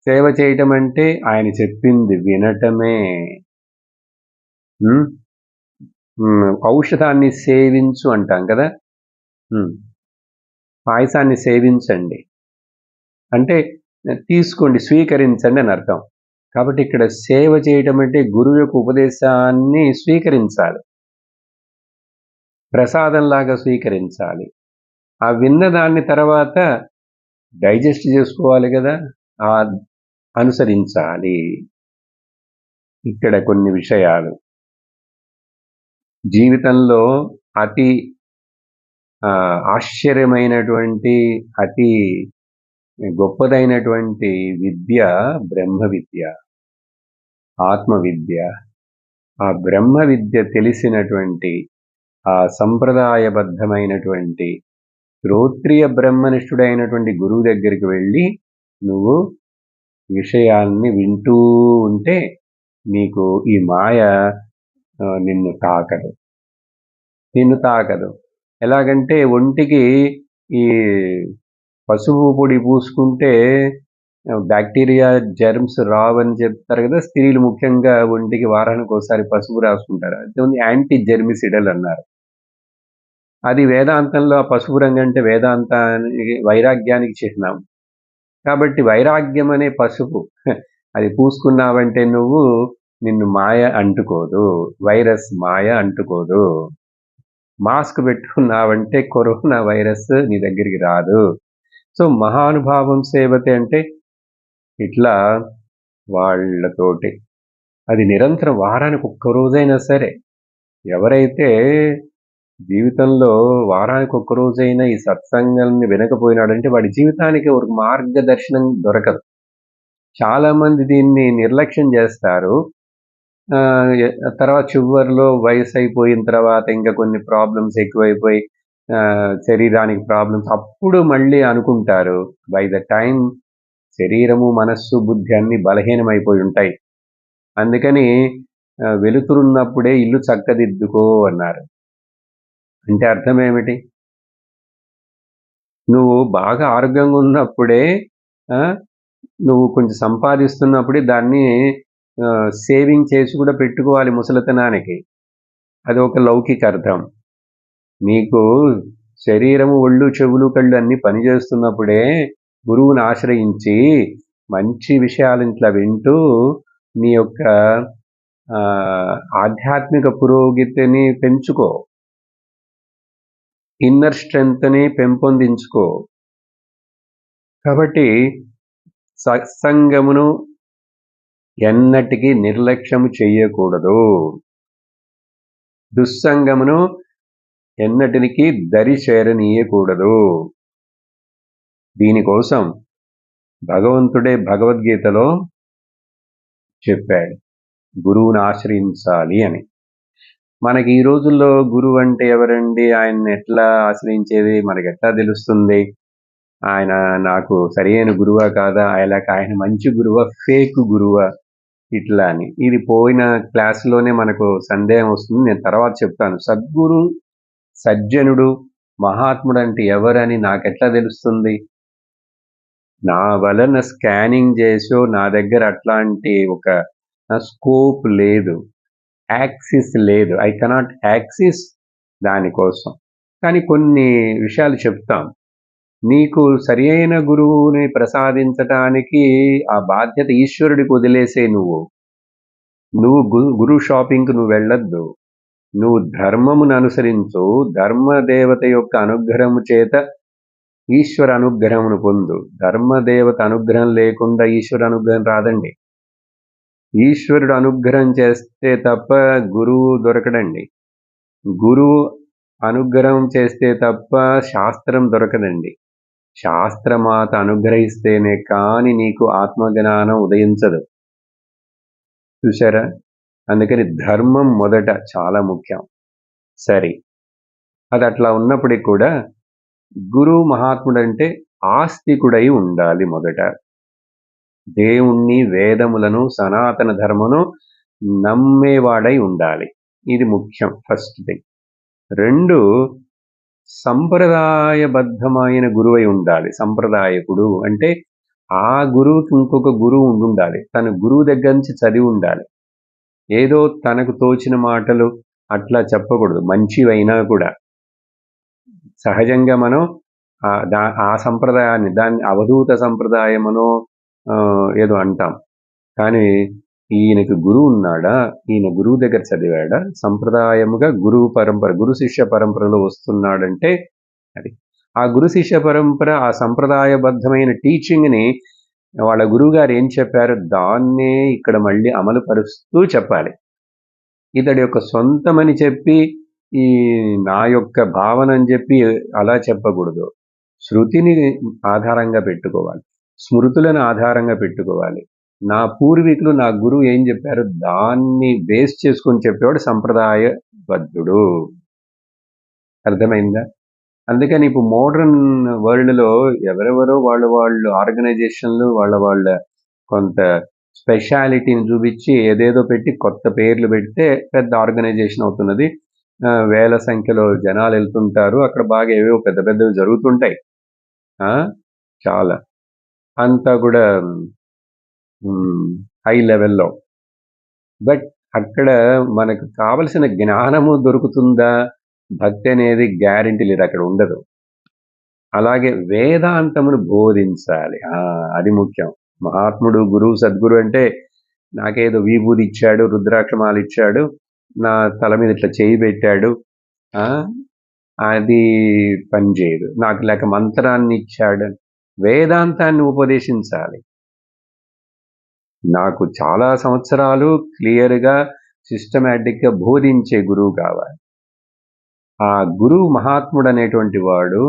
సేవ చేయటం అంటే ఆయన చెప్పింది వినటమే. ఔషధాన్ని సేవించు అంటాం కదా. పాయసాన్ని సేవించండి అంటే తీసుకోండి, స్వీకరించండి అని అర్థం. కాబట్టి ఇక్కడ సేవ చేయటం అంటే గురువు యొక్క ఉపదేశాన్ని స్వీకరించాలి, ప్రసాదంలాగా స్వీకరించాలి. ఆ విన్నదాన్ని తర్వాత డైజెస్ట్ చేసుకోవాలి కదా, అనుసరించాలి. ఇక్కడ కొన్ని విషయాలు జీవితంలో అతి ఆశ్చర్యమైనటువంటి, అతి గొప్పదైనటువంటి విద్య బ్రహ్మ విద్య, ఆత్మ విద్య. ఆ బ్రహ్మ విద్య తెలిసినటువంటి, ఆ సంప్రదాయబద్ధమైనటువంటి శ్రోత్రియ బ్రహ్మనిష్ఠుడైనటువంటి గురువు దగ్గరికి వెళ్ళి నువ్వు విషయాల్ని వింటూ ఉంటే నీకు ఈ మాయ నిన్ను తాకదు. ఎలాగంటే ఒంటికి ఈ పసుపు పొడి పూసుకుంటే బ్యాక్టీరియా, జెర్మ్స్ రావని చెప్తారు కదా. స్త్రీలు ముఖ్యంగా ఒంటికి వారానికి ఒకసారి పసుపు రాసుకుంటారు. అది యాంటీ జెర్మిసిడల్ అన్నారు. అది వేదాంతంలో ఆ పసుపు రంగు అంటే వేదాంతానికి, వైరాగ్యానికి చిహ్నం. కాబట్టి వైరాగ్యం అనే పసుపు అది పూసుకున్నావంటే నువ్వు, నిన్ను మాయ అంటుకోదు, వైరస్ మాయ అంటుకోదు. మాస్క్ పెట్టుకున్నావంటే కరోనా వైరస్ నీ దగ్గరికి రాదు. సో మహానుభావం సేవతే అంటే ఇట్లా వాళ్ళతోటి అది నిరంతరం వారానికి ఒక్క రోజైనా సరే, ఎవరైతే జీవితంలో వారానికి ఒక్క రోజైనా ఈ సత్సంగాన్ని వినకపోయినాడంటే వాడి జీవితానికి ఒక మార్గదర్శనం దొరకదు. చాలామంది దీన్ని నిర్లక్ష్యం చేస్తారు. తర్వాత చివరిలో వయసు అయిపోయిన తర్వాత ఇంకా కొన్ని ప్రాబ్లమ్స్ ఎక్కువైపోయి శరీరానికి ప్రాబ్లమ్స్, అప్పుడు మళ్ళీ అనుకుంటారు. బై ద టైం శరీరము, మనస్సు, బుద్ధి అన్ని బలహీనమైపోయి ఉంటాయి. అందుకని వెలుతురున్నప్పుడే ఇల్లు చక్కదిద్దుకో అన్నారు. అంటే అర్థం ఏమిటి? నువ్వు బాగా ఆరోగ్యంగా ఉన్నప్పుడే, నువ్వు కొంచెం సంపాదిస్తున్నప్పుడే దాన్ని సేవింగ్ చేసి కూడా పెట్టుకోవాలి ముసలితనానికి. అది ఒక లౌకిక అర్థం. నీకు శరీరము, ఒళ్ళు, చెవులు, కళ్ళు అన్నీ పనిచేస్తున్నప్పుడే గురువుని ఆశ్రయించి మంచి విషయాలు ఇట్లా వింటూ నీ యొక్క ఆధ్యాత్మిక పురోగతిని పెంచుకో, ఇన్నర్ స్ట్రెంగ్త్ని పెంపొందించుకో. కాబట్టి సత్సంగమును ఎన్నటికీ నిర్లక్ష్యము చెయ్యకూడదు. దుస్సంగమును ఎన్నటికి దరి చేరనీయకూడదు. దీనికోసం భగవంతుడే భగవద్గీతలో చెప్పాడు, గురువుని ఆశ్రయించాలి అని. మనకి ఈ రోజుల్లో గురువు అంటే ఎవరండి? ఆయన్ని ఎట్లా ఆశ్రయించేది? మనకి ఎట్లా తెలుస్తుంది ఆయన నాకు సరైన గురువా కాదా, ఆయన మంచి గురువా, ఫేక్ గురువా, ఇట్లా అని. ఇది పోయిన క్లాసులోనే మనకు సందేహం వస్తుంది, నేను తర్వాత చెప్తాను. సద్గురు, సజ్జనుడు, మహాత్ముడు అంటే ఎవరని నాకెట్లా తెలుస్తుంది? నా వలన స్కానింగ్ చేసో, నా దగ్గర అట్లాంటి ఒక స్కోప్ లేదు, యాక్సిస్ లేదు. ఐ కెనాట్ యాక్సిస్ దానికోసం. కానీ కొన్ని విషయాలు చెప్తాం. నీకు సరి అయిన గురువుని ప్రసాదించటానికి ఆ బాధ్యత ఈశ్వరుడికి వదిలేసే. నువ్వు గురు షాపింగ్కి నువ్వు వెళ్ళొద్దు. నువ్వు ధర్మమును అనుసరించు, ధర్మదేవత యొక్క అనుగ్రహము చేత ఈశ్వర అనుగ్రహమును పొందు. ధర్మదేవత అనుగ్రహం లేకుండా ఈశ్వర అనుగ్రహం రాదండి. ఈశ్వరుడు అనుగ్రహం చేస్తే తప్ప గురువు దొరకడండి. గురువు అనుగ్రహం చేస్తే తప్ప శాస్త్రం దొరకదండి. శాస్త్రమాత అనుగ్రహిస్తేనే కానీ నీకు ఆత్మజ్ఞానం ఉదయించదు. చూసారా? అందుకని ధర్మం మొదట చాలా ముఖ్యం. సరే, అది అట్లా ఉన్నప్పటికీ కూడా గురువు మహాత్ముడు అంటే ఆస్తికుడై ఉండాలి. మొదట దేవుణ్ణి, వేదములను, సనాతన ధర్మను నమ్మేవాడై ఉండాలి. ఇది ముఖ్యం, ఫస్ట్ థింగ్. 2, సంప్రదాయబద్ధమైన గురువై ఉండాలి. సంప్రదాయకుడు అంటే ఆ గురువుకి ఇంకొక గురువు ఉండాలి. తన గురువు దగ్గర నుంచి చదివి ఉండాలి. ఏదో తనకు తోచిన మాటలు అట్లా చెప్పకూడదు. మంచివైనా కూడా సహజంగా మనం ఆ సంప్రదాయాన్ని దాన్ని అవధూత సంప్రదాయమనో ఏదో అంటాం. కానీ ఈయనకి గురువు ఉన్నాడా? ఈయన గురువు దగ్గర చదివాడా? సంప్రదాయముగా గురు శిష్య పరంపరలో వస్తున్నాడంటే అది. ఆ గురు శిష్య పరంపర ఆ సంప్రదాయబద్ధమైన టీచింగ్‌ని వాళ్ళ గురువుగారు ఏం చెప్పారో దాన్నే ఇక్కడ మళ్ళీ అమలు పరుస్తూ చెప్పాలి. ఇతడి యొక్క సొంతమని చెప్పి, ఈ నా యొక్క భావన అని చెప్పి అలా చెప్పకూడదు. శృతిని ఆధారంగా పెట్టుకోవాలి. స్మృతులను ఆధారంగా పెట్టుకోవాలి. నా పూర్వీకులు, నా గురువు ఏం చెప్పారో దాన్ని బేస్ చేసుకొని చెప్పేవాడు సంప్రదాయబద్ధుడు. అర్థమైందా? అందుకని ఇప్పుడు మోడర్న్ వరల్డ్‌లో ఎవరెవరో వాళ్ళు ఆర్గనైజేషన్‌లు వాళ్ళ కొంత స్పెషాలిటీని చూపించి ఏదేదో పెట్టి కొత్త పేర్లు పెడితే పెద్ద ఆర్గనైజేషన్ అవుతున్నది. వేల సంఖ్యలో జనాలు వెళ్తుంటారు. అక్కడ బాగా ఏవేవో పెద్ద పెద్దవి జరుగుతుంటాయి. చాలా. అంతా కూడా హై లెవెల్‌లో. బట్ అక్కడ మనకు కావలసిన జ్ఞానము దొరుకుతుందా? భక్తి అనేది గ్యారంటీ లేదు, అక్కడ ఉండదు. అలాగే వేదాంతమును బోధించాలి. అది ముఖ్యం. మహాత్ముడు, గురువు, సద్గురు అంటే నాకేదో విభూది ఇచ్చాడు, రుద్రాక్షమాల ఇచ్చాడు, నా తల మీద ఇట్లా చేయి పెట్టాడు, అది పనిచేయదు. నాకు లేక మంత్రాన్ని ఇచ్చాడు. వేదాంతాన్ని ఉపదేశించాలి. నాకు చాలా సంవత్సరాలు క్లియర్‌గా సిస్టమాటిక్‌గా బోధించే గురువు కావాలి. ఆ గురువు మహాత్ముడు అనేటువంటి వాడు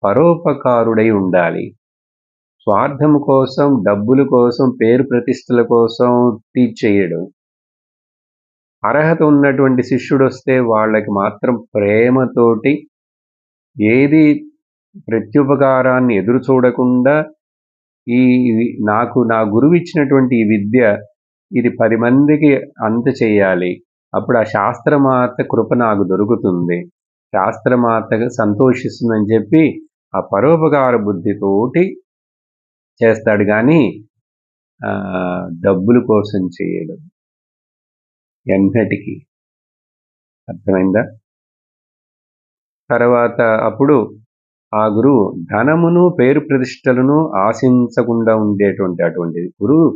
పరోపకారుడై ఉండాలి. స్వార్థం కోసం, డబ్బుల కోసం, పేరు ప్రతిష్టల కోసం టీచ్ చేయడు. అర్హత ఉన్నటువంటి శిష్యుడొస్తే వాళ్ళకి మాత్రం ప్రేమతోటి ఏది ప్రత్యుపకారాన్ని ఎదురు చూడకుండా నాకు నా గురువు ఇచ్చినటువంటి ఈ విద్య ఇది 10 మందికి చేయాలి. అప్పుడు ఆ శాస్త్రమాత కృప నాకు దొరుకుతుంది. శాస్త్రమాతగా సంతోషిస్తుందని చెప్పి ఆ పరోపకార బుద్ధితోటి చేస్తాడు కానీ డబ్బుల కోసం చేయడు ఎన్నటికీ. అర్థమైందా? తర్వాత అప్పుడు ఆ గురువు ధనమును, పేరు ప్రతిష్టలను ఆశించకుండా ఉండేటువంటి అటువంటి గురువు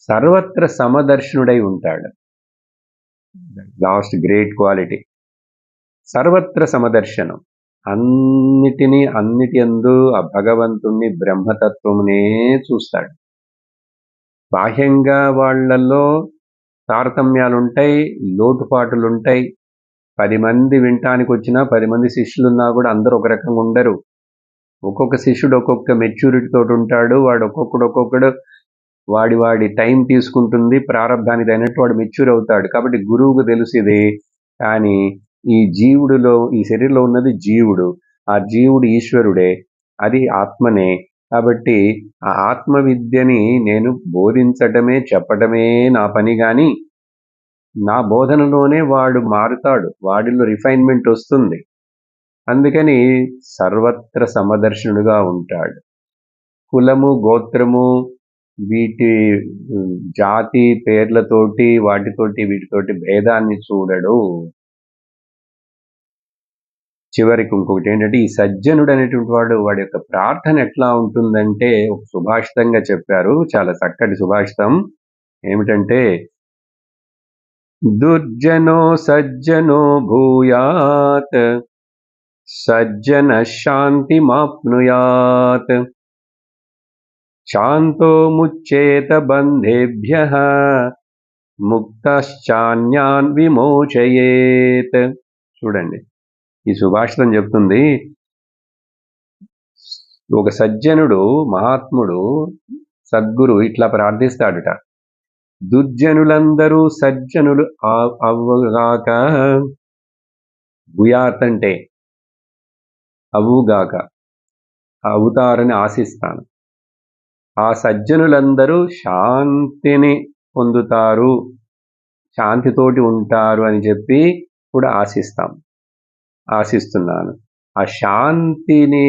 సర్వత్ర సమదర్శనుడై ఉంటాడు. Last great quality. సర్వత్ర సమదర్శనం. అన్నిటి యందు ఆ భగవంతుణ్ణి, బ్రహ్మతత్వమునే చూస్తాడు. బాహ్యంగా వాళ్ళల్లో తారతమ్యాలుంటాయి, లోటుపాటులుంటాయి. 10 మంది వినటానికి వచ్చినా 10 మంది శిష్యులున్నా కూడా అందరూ ఒక రకంగా ఉండరు. ఒక్కొక్క శిష్యుడు ఒక్కొక్క మెచ్యూరిటీ తోటి ఉంటాడు. వాడు ఒక్కొక్కడు వాడి టైం తీసుకుంటుంది. ప్రారంధానికి తగినట్టు వాడు మెచ్యూర్ అవుతాడు. కాబట్టి గురువుకు తెలుసు ఇది. కానీ ఈ జీవుడిలో, ఈ శరీరంలో ఉన్నది జీవుడు. ఆ జీవుడు ఈశ్వరుడే, అది ఆత్మనే. కాబట్టి ఆ ఆత్మ విద్యని నేను బోధించటమే, చెప్పటమే నా పని. కానీ నా బోధనలోనే వాడు మారుతాడు, వాడిలో రిఫైన్మెంట్ వస్తుంది. అందుకని సర్వత్ర సమదర్శనుడుగా ఉంటాడు. కులము, గోత్రము, వీటి జాతి పేర్లతోటి వీటితోటి భేదాన్ని చూడడు. చివరికి ఇంకొకటి ఏంటంటే, ఈ సజ్జనుడు అనేటువంటి వాడి యొక్క ప్రార్థన ఎట్లా ఉంటుందంటే ఒక సుభాషితంగా చెప్పారు. చాలా చక్కటి సుభాషితం. ఏమిటంటే, దుర్జనో సజ్జనో భూయాత్ సజ్జన శాంతిమాప్నుయాత్ శాంతో ముచ్చేత బంధేభ్యః ముక్తశ్చాన్యాన్ విమోచయేత్. చూడండి, ఈ సుభాషితం చెప్తుంది, ఒక సజ్జనుడు, మహాత్ముడు, సద్గురు ఇట్లా ప్రార్థిస్తాడుట. దుర్జనులందరూ సజ్జనులు అవ్వుగాక. భూయాత్ అంటే అవ్వుగాక, అవుతారని ఆశిస్తాను. ఆ సజ్జనులందరూ శాంతిని పొందుతారు, శాంతితోటి ఉంటారు అని చెప్పి కూడా ఆశిస్తున్నాను. ఆ శాంతిని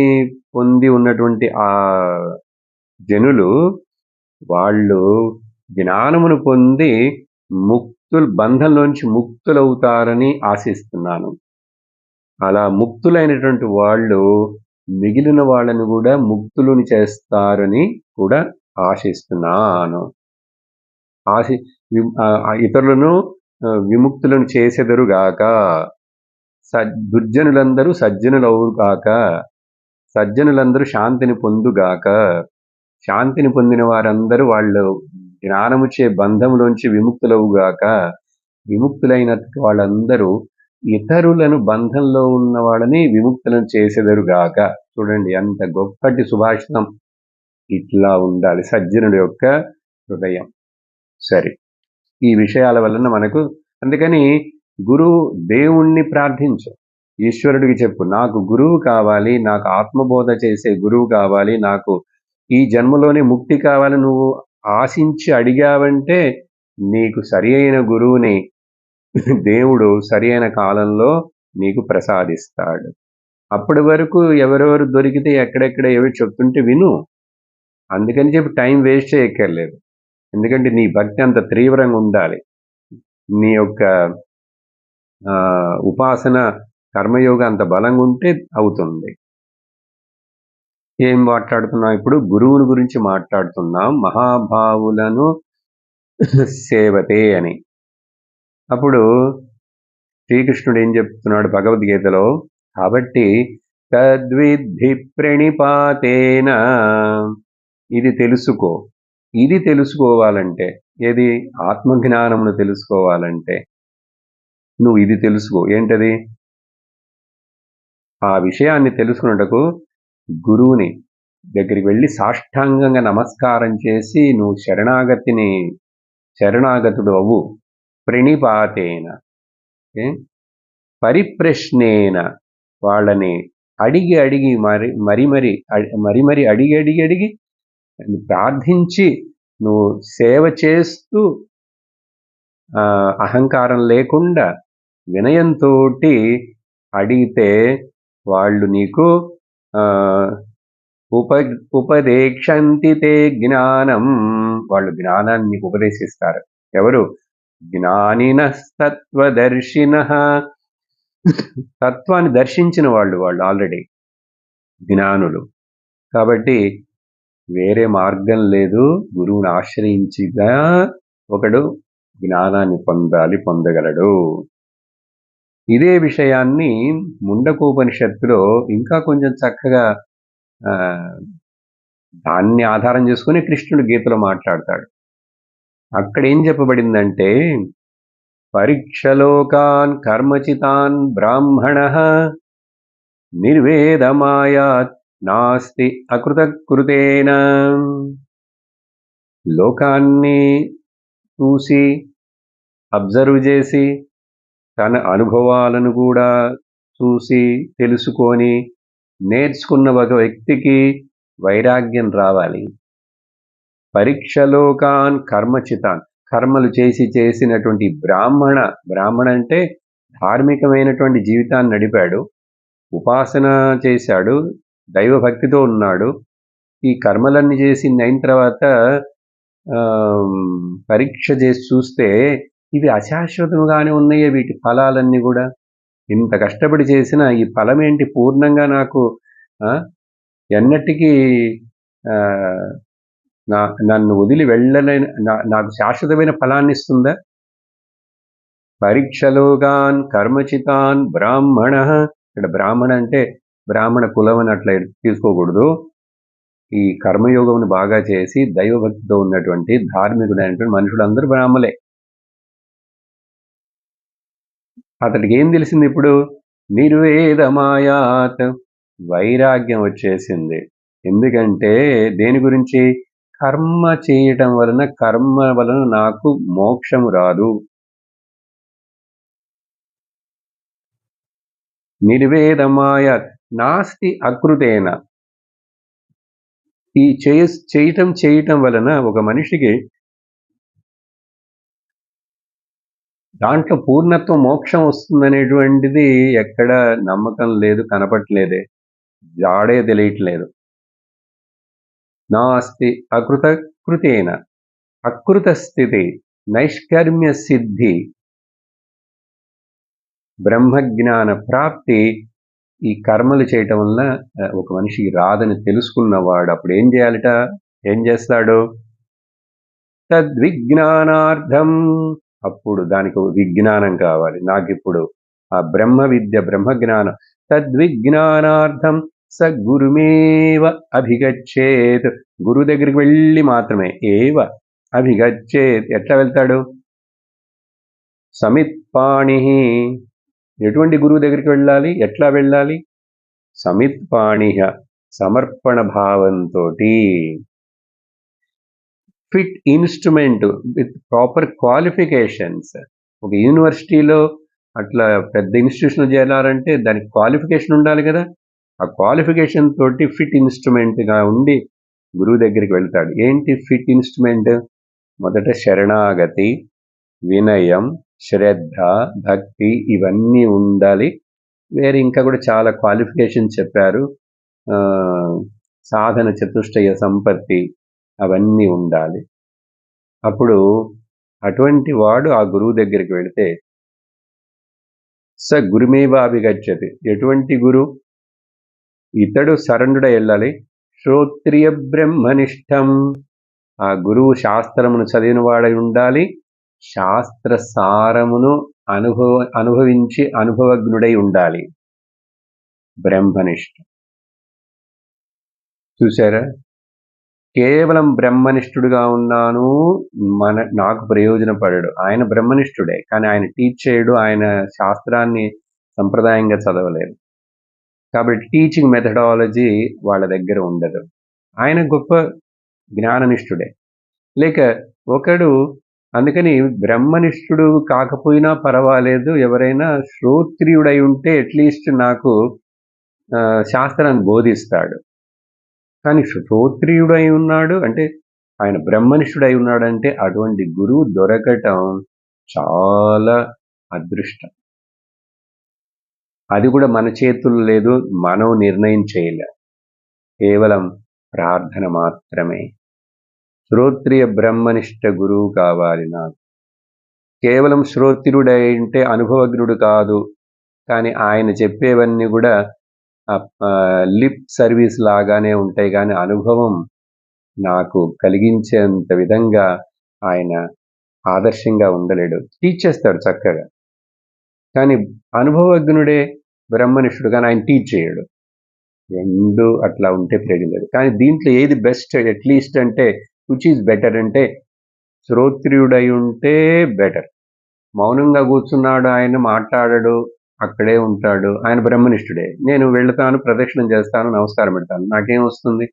పొంది ఉన్నటువంటి ఆ జనులు, వాళ్ళు జ్ఞానమును పొంది బంధంలోంచి ముక్తులవుతారని ఆశిస్తున్నాను. అలా ముక్తులైనటువంటి వాళ్ళు మిగిలిన వాళ్ళని కూడా ముక్తులను చేస్తారని కూడా ఆశిస్తున్నాను. ఇతరులను విముక్తులను చేసెదరుగాక. దుర్జనులందరూ సజ్జనులవుగాక. సజ్జనులందరూ శాంతిని పొందుగాక. శాంతిని పొందిన వారందరూ వాళ్ళు జ్ఞానముచే బంధములోంచి విముక్తులవుగాక. విముక్తులైన వాళ్ళందరూ ఇతరులను బంధంలో ఉన్న వాళ్ళని విముక్తులను చేసెదరుగాక. చూడండి ఎంత గొప్పటి సుభాషితం. ఇట్లా ఉండాలి సజ్జనుడి యొక్క హృదయం. సరే, ఈ విషయాల వలన మనకు అందుకని దేవుణ్ణి ప్రార్థించు, ఈశ్వరుడికి చెప్పు, నాకు గురువు కావాలి, నాకు ఆత్మబోధ చేసే గురువు కావాలి, నాకు ఈ జన్మలోనే ముక్తి కావాలి నువ్వు ఆశించి అడిగావంటే నీకు సరి అయిన గురువుని దేవుడు సరి అయిన కాలంలో నీకు ప్రసాదిస్తాడు. అప్పటి వరకు ఎవరెవరు దొరికితే ఎక్కడెక్కడ ఏవి చెప్తుంటే విను. అందుకని చెప్పి టైం వేస్ట్ చేయక్కర్లేదు. ఎందుకంటే నీ భక్తి అంత తీవ్రంగా ఉండాలి. నీ యొక్క ఉపాసన కర్మయోగ అంత బలంగా ఉంటే అవుతుంది. ఏం మాట్లాడుతున్నాం ఇప్పుడు? గురువుని గురించి మాట్లాడుతున్నాం. మహాభావులను సేవతే అని. అప్పుడు శ్రీకృష్ణుడు ఏం చెప్తున్నాడు భగవద్గీతలో? కాబట్టి తద్విద్ధి ప్రణిపాతేన, ఇది తెలుసుకో. ఇది తెలుసుకోవాలంటే, ఏది? ఆత్మజ్ఞానమును తెలుసుకోవాలంటే నువ్వు ఇది తెలుసుకో. ఏంటది? ఆ విషయాన్ని తెలుసుకున్నటకు గురువుని దగ్గరికి వెళ్ళి సాష్టాంగంగా నమస్కారం చేసి నువ్వు శరణాగతుడు అవ్వు. ప్రణిపాతేన, పరిప్రశ్నేన, వాళ్ళని అడిగి మరి అడిగి ప్రార్థించి నువ్వు సేవ చేస్తూ అహంకారం లేకుండా వినయంతో అడిగితే వాళ్ళు నీకు ఉపదేక్షంతి తే జ్ఞానం, వాళ్ళు జ్ఞానాన్ని నీకు ఉపదేశిస్తారు. ఎవరు? జ్ఞానినస్తత్వదర్శినః, తత్వాన్ని దర్శించిన వాళ్ళు ఆల్రెడీ జ్ఞానులు. కాబట్టి వేరే మార్గం లేదు. గురువుని ఆశ్రయించిగా ఒకడు జ్ఞానాన్ని పొందగలడు. ఇదే విషయాన్ని ముండకోపనిషత్తులో ఇంకా కొంచెం చక్కగా దాన్ని ఆధారం చేసుకుని కృష్ణుడు గీతలో మాట్లాడతాడు. అక్కడ ఏం చెప్పబడిందంటే, పరీక్షలోకాన్ కర్మచితాన్ బ్రాహ్మణః నిర్వేదమాయాత్ నాస్తి అకృతకృతేన. లోకాన్ని చూసి అబ్జర్వ్ చేసి తన అనుభవాలను కూడా చూసి తెలుసుకొని నేర్చుకున్న ఒక వ్యక్తికి వైరాగ్యం రావాలి. పరీక్షలోకాన్ కర్మచితాన్, కర్మలు చేసినటువంటి బ్రాహ్మణ అంటే ధార్మికమైనటువంటి జీవితాన్ని నడిపాడు, ఉపాసన చేశాడు, దైవభక్తితో ఉన్నాడు. ఈ కర్మలన్నీ అయిన తర్వాత పరీక్ష చేసి చూస్తే ఇవి అశాశ్వతంగానే ఉన్నాయే వీటి ఫలాలన్నీ కూడా. ఇంత కష్టపడి చేసిన ఈ ఫలం ఏంటి? పూర్ణంగా నాకు ఎన్నటికీ నన్ను వదిలి వెళ్ళలేని, నాకు శాశ్వతమైన ఫలాన్ని ఇస్తుందా? పరీక్షలోగాన్ కర్మచితాన్ బ్రాహ్మణ. ఇక్కడ బ్రాహ్మణ అంటే బ్రాహ్మణ కులం అని అట్లా తీసుకోకూడదు. ఈ కర్మయోగమును బాగా చేసి దైవభక్తితో ఉన్నటువంటి ధార్మికుడైనటువంటి మనుషులందరూ బ్రాహ్మలే. అతడికి ఏం తెలిసింది ఇప్పుడు? నిర్వేదమాయాత్, వైరాగ్యం వచ్చేసింది. ఎందుకంటే దేని గురించి? కర్మ చేయటం వలన, కర్మ వలన నాకు మోక్షము రాదు. నిర్వేదమాయాత్ నాస్తి అకృతేన. ఈ చేయటం వలన ఒక మనిషికి దాంట్లో పూర్ణత్వం, మోక్షం వస్తుందనేటువంటిది ఎక్కడ నమ్మకం లేదు, కనపట్లేదే, జాడే తెలియట్లేదు. నాస్తి అకృతకృతేన, అకృత స్థితి, నైష్కర్మ్య సిద్ధి, బ్రహ్మజ్ఞాన ప్రాప్తి ఈ కర్మలు చేయటం వల్ల ఒక మనిషికి రాదని తెలుసుకున్నవాడు అప్పుడు ఏం చేయాలట? ఏం చేస్తాడు? తద్విజ్ఞానార్థం, అప్పుడు దానికి విజ్ఞానం కావాలి. నాకిప్పుడు ఆ బ్రహ్మ విద్య, బ్రహ్మజ్ఞానం, తద్విజ్ఞానార్థం స గురుమేవ అభిగచ్చేత్, గురువు దగ్గరికి వెళ్ళి మాత్రమే, ఏవ అభిగచ్చేత్, ఎట్లా వెళ్తాడు? సమిత్పాణి, ఎటువంటి గురువు దగ్గరికి వెళ్ళాలి? ఎట్లా వెళ్ళాలి? సమిత్పాణి, సమర్పణ భావంతో, fit instrument with proper qualifications. ఒక యూనివర్సిటీలో అట్లా పెద్ద ఇన్స్టిట్యూషన్ చేరాలంటే దానికి క్వాలిఫికేషన్ ఉండాలి కదా. ఆ క్వాలిఫికేషన్ తోటి ఫిట్ ఇన్స్ట్రుమెంట్గా ఉండి గురువు దగ్గరికి వెళ్తాడు. ఏంటి ఫిట్ ఇన్స్ట్రుమెంట్? మొదట శరణాగతి, వినయం, శ్రద్ధ, భక్తి, ఇవన్నీ ఉండాలి. వేరే ఇంకా కూడా చాలా క్వాలిఫికేషన్ చెప్పారు. సాధన చతుష్టయ సంపత్తి, అవన్నీ ఉండాలి. అప్పుడు అటువంటి వాడు ఆ గురువు దగ్గరికి వెళితే స గురుమేవాభిగచ్చతి. ఎటువంటి గురు? ఇతడు శరణుడై వెళ్ళాలి. శ్రోత్రియ బ్రహ్మనిష్టం, ఆ గురువు శాస్త్రమును చదివిన వాడై ఉండాలి. శాస్త్ర సారమును అనుభవించి అనుభవజ్ఞుడై ఉండాలి. బ్రహ్మనిష్ఠ. చూసారా? కేవలం బ్రహ్మనిష్ఠుడుగా ఉన్నాను, నాకు ప్రయోజనపడడు. ఆయన బ్రహ్మనిష్ఠుడే, కానీ ఆయన టీచ్ చేయడు, ఆయన శాస్త్రాన్ని సంప్రదాయంగా చదవలేదు. కాబట్టి టీచింగ్ మెథడాలజీ వాళ్ళ దగ్గర ఉండదు. ఆయన గొప్ప జ్ఞాననిష్ఠుడే. లేక ఒకడు, అందుకని బ్రహ్మనిష్ఠుడు కాకపోయినా పర్వాలేదు, ఎవరైనా శ్రోత్రియుడై ఉంటే అట్లీస్ట్ నాకు శాస్త్రాన్ని బోధిస్తాడు. కానీ శ్రోత్రియుడై ఉన్నాడు అంటే, ఆయన బ్రహ్మనిష్ఠుడై ఉన్నాడంటే అటువంటి గురువు దొరకటం చాలా అదృష్టం. అది కూడా మన చేతుల్లో లేదు, మనం నిర్ణయం చేయలేం. కేవలం ప్రార్థన మాత్రమే. శ్రోత్రియ బ్రహ్మనిష్ఠ గురువు కావాలి నాకు. కేవలం శ్రోత్రియుడై ఉంటే అనుభవజ్ఞుడు కాదు, కానీ ఆయన చెప్పేవన్నీ కూడా లిప్ సర్వీస్ లాగానే ఉంటాయి, కానీ అనుభవం నాకు కలిగించేంత విధంగా ఆయన ఆదర్శంగా ఉండలేడు. టీచ్ చేస్తాడు చక్కగా, కానీ అనుభవజ్ఞుడే బ్రహ్మనిష్ఠుడు, కానీ ఆయన టీచ్ చేయడు. రెండు అట్లా ఉంటే ప్రయోజనం లేదు. కానీ దీంట్లో ఏది బెస్ట్ అట్లీస్ట్ అంటే, విచ్ ఈజ్ బెటర్ అంటే, శ్రోత్రియుడై ఉంటే బెటర్. మౌనంగా కూర్చున్నాడు, ఆయన మాట్లాడడు, అక్కడే ఉంటాడు, ఆయన బ్రహ్మనిష్ఠుడే. నేను వెళ్తాను, ప్రదక్షిణం చేస్తాను, నమస్కారం పెడతాను, నాకేం వస్తుంది?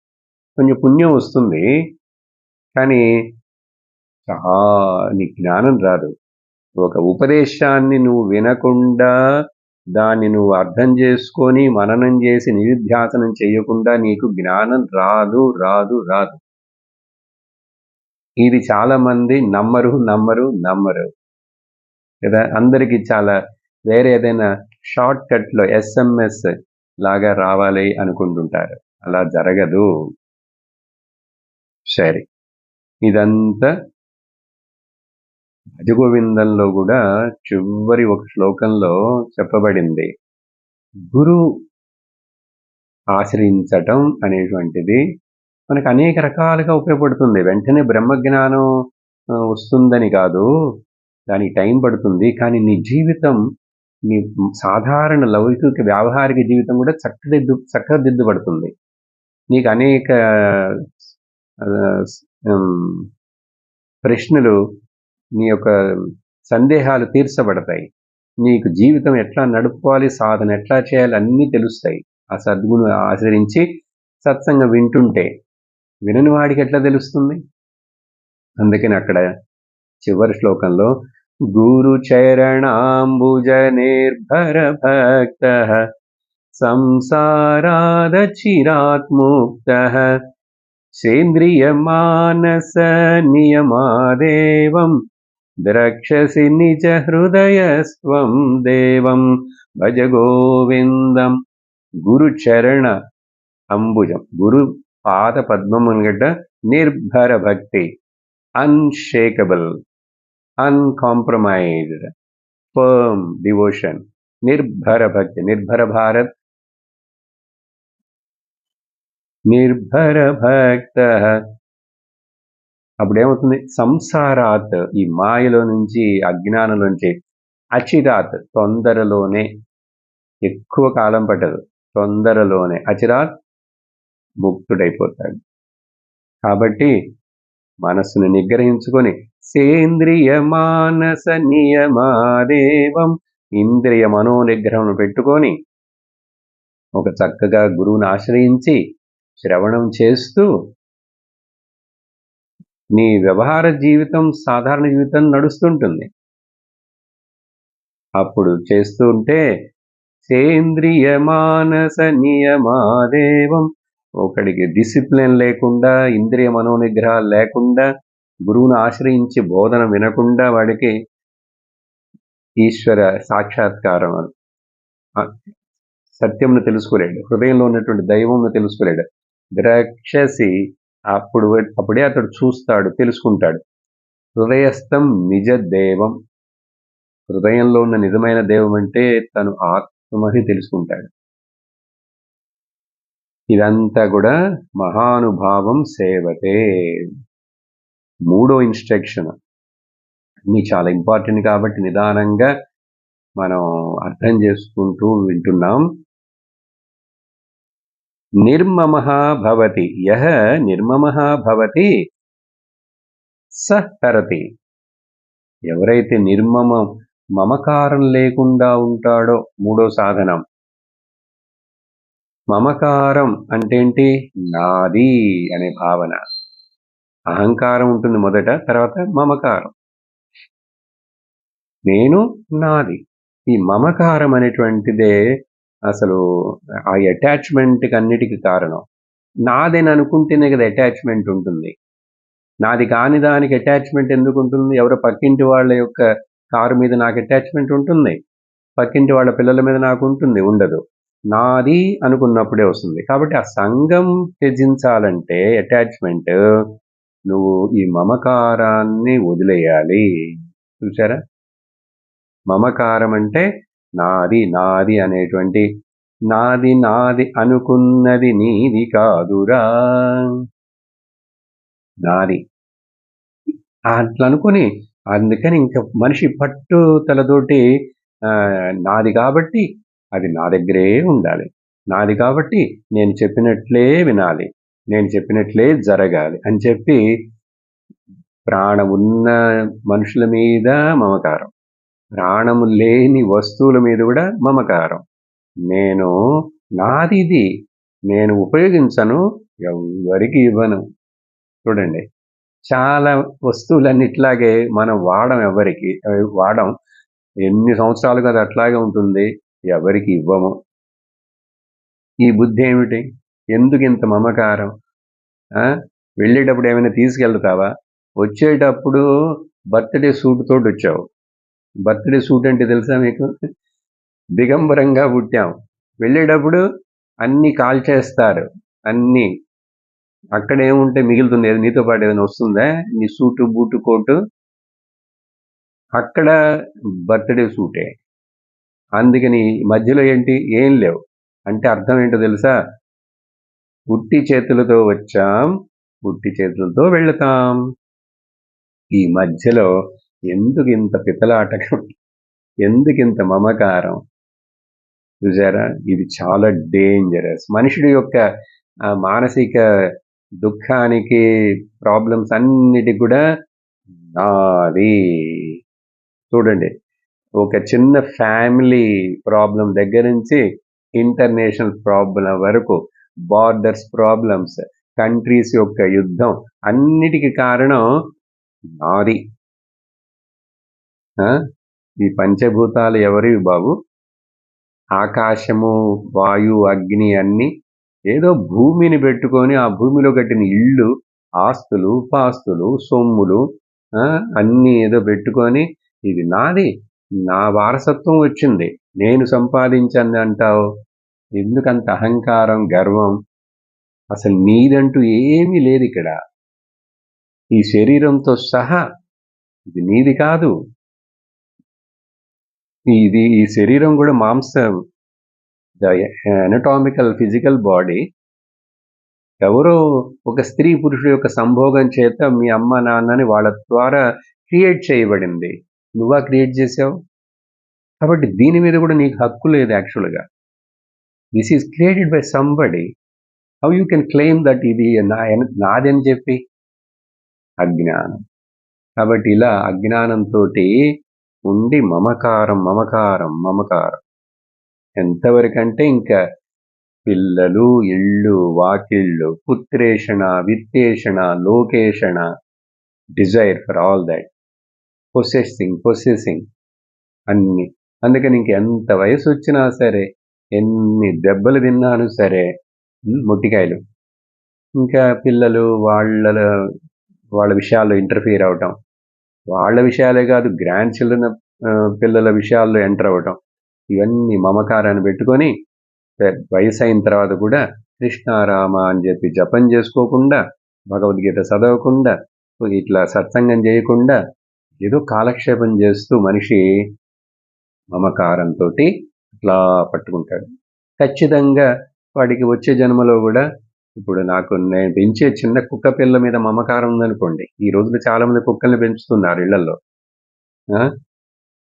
కొంచెం పుణ్యం వస్తుంది, కానీ నీ జ్ఞానం రాదు. ఒక ఉపదేశాన్ని నువ్వు వినకుండా, దాన్ని నువ్వు అర్థం చేసుకొని మననం చేసి నిరుధ్యాసనం చేయకుండా నీకు జ్ఞానం రాదు రాదు రాదు. ఇది చాలా మంది నమ్మరు కదా. అందరికీ చాలా వేరే ఏదైనా షార్ట్ కట్లో SMS లాగా రావాలి అనుకుంటుంటారు. అలా జరగదు. సరే, ఇదంతా భజగోవిందంలో కూడా చివరి ఒక శ్లోకంలో చెప్పబడింది. గురు ఆశ్రయించటం అనేటువంటిది మనకు అనేక రకాలుగా ఉపయోగపడుతుంది. వెంటనే బ్రహ్మజ్ఞానం వస్తుందని కాదు, దానికి టైం పడుతుంది. కానీ నీ జీవితం, నీ సాధారణ లౌకిక వ్యావహారిక జీవితం కూడా చక్కదిద్దుపడుతుంది. నీకు అనేక ప్రశ్నలు, నీ యొక్క సందేహాలు తీర్చబడతాయి. నీకు జీవితం ఎట్లా నడుపుకోవాలి, సాధన ఎట్లా చేయాలి, అన్నీ తెలుస్తాయి. ఆ సద్గును ఆచరించి సత్సంగం వింటుంటే. వినని వాడికి ఎట్లా తెలుస్తుంది? అందుకని అక్కడ చివరి శ్లోకంలో గురు చరణాంబుజ నిర్భర భక్త సంసారాద చిరాత్ముక్త సేంద్రియ మానస నియమాదేవం ద్రక్షసి నిజ హృదయస్వం దేవం భజ గోవిందం. గురు చరణ అంబుజం, గురు పాద పద్మమున్ గడ్డ నిర్భర భక్తి, unshakeable. Uncompromised firm devotion, Nirbhar భక్తి, నిర్భర భారత్, నిర్భర భక్త. అప్పుడేమవుతుంది? సంసారాత్, ఈ మాయలో నుంచి, అజ్ఞానంలో నుంచి, అచిరాత్, తొందరలోనే, ఎక్కువ కాలం పట్టదు, తొందరలోనే అచిరాత్ ముక్తుడైపోతాడు. కాబట్టి మనస్సును నిగ్రహించుకొని సేంద్రియ మానస నియమాదేవం, ఇంద్రియ మనోనిగ్రహం పెట్టుకొని ఒక చక్కగా గురువుని ఆశ్రయించి శ్రవణం చేస్తూ నీ వ్యవహార జీవితం, సాధారణ జీవితం నడుస్తుంటుంది. అప్పుడు చేస్తూ ఉంటే సేంద్రియ మానస నియమాదేవం, ఒకడికి డిసిప్లిన్ లేకుండా, ఇంద్రియ మనోనిగ్రహాలు లేకుండా, గురువును ఆశ్రయించి బోధన వినకుండా వాడికి ఈశ్వర సాక్షాత్కారం, సత్యంను తెలుసుకోలేడు, హృదయంలో ఉన్నటువంటి దైవంను తెలుసుకోలేడు. ద్రక్షసి, అప్పుడే అతడు చూస్తాడు, తెలుసుకుంటాడు. హృదయస్థం నిజ దేవం, హృదయంలో ఉన్న నిజమైన దైవం అంటే తను ఆత్మని తెలుసుకుంటాడు. ఇదంతా కూడా మహానుభావం సేవతే. మూడో ఇన్స్ట్రక్షన్. అన్ని చాలా ఇంపార్టెంట్ కాబట్టి నిదానంగా మనం అర్థం చేసుకుంటూ వింటున్నాం. నిర్మమః భవతి, యః నిర్మమః భవతి సః తరతి. ఎవరైతే నిర్మమం, మమకారం లేకుండా ఉంటాడో, మూడో సాధనం. మమకారం అంటే ఏంటి? నాది అనే భావన. అహంకారం ఉంటుంది మొదట, తర్వాత మమకారం. నేను, నాది. ఈ మమకారం అనేటువంటిదే అసలు ఆ అటాచ్మెంట్కి అన్నిటికీ కారణం. నాదని అనుకుంటేనే కదా అటాచ్మెంట్ ఉంటుంది. నాది కాని దానికి అటాచ్మెంట్ ఎందుకు ఉంటుంది? ఎవరో పక్కింటి వాళ్ళ యొక్క కారు మీద నాకు అటాచ్మెంట్ ఉంటుంది, పక్కింటి వాళ్ళ పిల్లల మీద నాకు ఉంటుంది, ఉండదు. నాది అనుకున్నప్పుడే వస్తుంది. కాబట్టి ఆ సంఘం త్యజించాలంటే, అటాచ్మెంట్, నువ్వు ఈ మమకారాన్ని వదిలేయాలి. చూసారా? మమకారం అంటే నాది, నాది అనేటువంటి, నాది నాది అనుకున్నది నీది కాదురా, నాది అట్లా అనుకుని, అందుకని ఇంకా మనిషి పట్టుదలతోటి నాది కాబట్టి అది నా దగ్గరే ఉండాలి, నాది కాబట్టి నేను చెప్పినట్లే వినాలి, నేను చెప్పినట్లే జరగాలి అని చెప్పి ప్రాణం ఉన్న మనుషుల మీద మమకారం, ప్రాణము లేని వస్తువుల మీద కూడా మమకారం. నేను, నాది ఇది, నేను ఉపయోగించను, ఎవరికి ఇవ్వను. చూడండి, చాలా వస్తువులన్నిట్లాగే మనం వాడం, ఎన్ని సంవత్సరాలుగా అది అట్లాగే ఉంటుంది, ఎవరికి ఇవ్వము. ఈ బుద్ధి ఏమిటి? ఎందుకు ఇంత మమకారం? వెళ్ళేటప్పుడు ఏమైనా తీసుకెళ్తావా? వచ్చేటప్పుడు బర్త్డే సూట్ తోటి వచ్చావు. బర్త్డే సూట్ అంటే తెలుసా మీకు? దిగంబరంగా పుట్టాం. వెళ్ళేటప్పుడు అన్నీ కాల్చేస్తారు, అన్నీ. అక్కడ ఏముంటే మిగులుతుంది? నీతో పాటు ఏదైనా వస్తుందా? నీ సూటు, బూటు, కోటు. అక్కడ బర్త్డే సూటే. అందుకని మధ్యలో ఏంటి? ఏం లేవు. అంటే అర్థం ఏంటో తెలుసా? ఉట్టి చేతులతో వచ్చాం, ఉట్టి చేతులతో వెళతాం. ఈ మధ్యలో ఎందుకు ఇంత పితలాటకం? ఎందుకు ఇంత మమకారం? చూసారా? ఇది చాలా డేంజరస్. మనుషుడి యొక్క మానసిక దుఃఖానికి, ప్రాబ్లమ్స్ అన్నిటికి కూడా నాది. చూడండి, ఒక చిన్న ఫ్యామిలీ ప్రాబ్లం దగ్గర నుంచి ఇంటర్నేషనల్ ప్రాబ్లం వరకు, బార్డర్స్ ప్రాబ్లమ్స్, కంట్రీస్ యొక్క యుద్ధం, అన్నిటికీ కారణం నాది. ఈ పంచభూతాలు ఎవరివి బాబు? ఆకాశము, వాయు, అగ్ని అన్నీ ఏదో భూమిని పెట్టుకొని, ఆ భూమిలో కట్టిన ఇళ్ళు, ఆస్తులు, పాస్తులు, సొమ్ములు అన్నీ ఏదో పెట్టుకొని, ఇది నాది, నా వారసత్వం వచ్చింది, నేను సంపాదించాను అంటావు. ఎందుకంత అహంకారం, గర్వం? అసలు నీదంటూ ఏమీ లేదు ఇక్కడ. ఈ శరీరంతో సహా ఇది నీది కాదు. ఇది ఈ శరీరం కూడా మాంసం, ద ఎనటామికల్ ఫిజికల్ బాడీ ఎవరో ఒక స్త్రీ పురుషుడు యొక్క సంభోగం చేత మీ అమ్మ నాన్నని వాళ్ళ ద్వారా క్రియేట్ చేయబడింది. నువ్వా క్రియేట్ చేసావు? కాబట్టి దీని మీద కూడా నీకు హక్కు లేదు యాక్చువల్గా. This is created by somebody. How you can claim that ఇది నాదని చెప్పి? అజ్ఞానం. కాబట్టి ఇలా అజ్ఞానంతో ఉండి మమకారం మమకారం మమకారం ఎంతవరకంటే ఇంకా పిల్లలు, ఇళ్ళు, వాకిళ్ళు, పుత్రేషణ, విత్తేషణ, లోకేషణ, desire for all that, possessing అన్ని. అందుకని ఇంకెంత వయసు వచ్చినా సరే, ఎన్ని దెబ్బలు తిన్నాను సరే, మొట్టికాయలు. ఇంకా పిల్లలు వాళ్ళ విషయాల్లో ఇంటర్ఫియర్ అవటం, వాళ్ళ విషయాలే కాదు గ్రాండ్ చిల్డ్రన్ పిల్లల విషయాల్లో ఎంటర్ అవ్వటం, ఇవన్నీ మమకారాన్ని పెట్టుకొని వయసు అయిన తర్వాత కూడా కృష్ణారామ అని చెప్పి జపం చేసుకోకుండా, భగవద్గీత చదవకుండా, ఇట్లా సత్సంగం చేయకుండా ఏదో కాలక్షేపం చేస్తూ మనిషి మమకారంతో ఇట్లా పట్టుకుంటాడు. ఖచ్చితంగా వాడికి వచ్చే జన్మలో కూడా, ఇప్పుడు నేను పెంచే చిన్న కుక్క పిల్ల మీద మమకారం ఉందనుకోండి, ఈ రోజులు చాలా మంది కుక్కల్ని పెంచుతున్నారు ఇళ్లలో.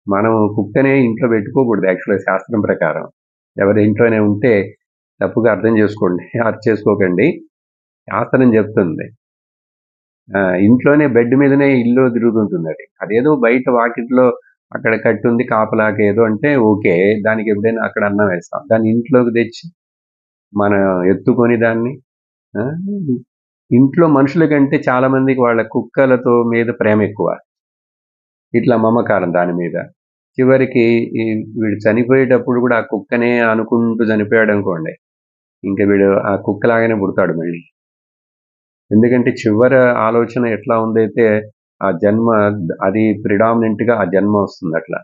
మనం కుక్కనే ఇంట్లో పెట్టుకోకూడదు యాక్చువల్గా శాస్త్రం ప్రకారం. ఎవరి ఇంట్లోనే ఉంటే తప్పుగా అర్థం చేసుకోండి, చేసుకోకండి. శాస్త్రం చెప్తుంది ఇంట్లోనే బెడ్ మీదనే ఇల్లు తిరుగుతుంటుంది. అదేదో బయట వాకిట్లో అక్కడ కట్టుంది కాపలాకి ఏదో అంటే ఓకే, దానికి ఎప్పుడైనా అక్కడ అన్నం వేస్తాం. దాన్ని ఇంట్లోకి తెచ్చి మనం ఎత్తుకొని దాన్ని ఇంట్లో మనుషుల కంటే చాలా మందికి వాళ్ళ కుక్కలతో మీద ప్రేమ ఎక్కువ, ఇట్లా మమకారం దాని మీద. చివరికి వీడు చనిపోయేటప్పుడు కూడా ఆ కుక్కనే అనుకుంటూ చనిపోయాడు అనుకోండి, ఇంకా వీడు ఆ కుక్కలాగానే పుడతాడు మళ్ళీ. ఎందుకంటే చివరి ఆలోచన ఎట్లా ఉందైతే ఆ జన్మ అది ప్రిడామినెంట్గా ఆ జన్మ వస్తుంది అట్లా.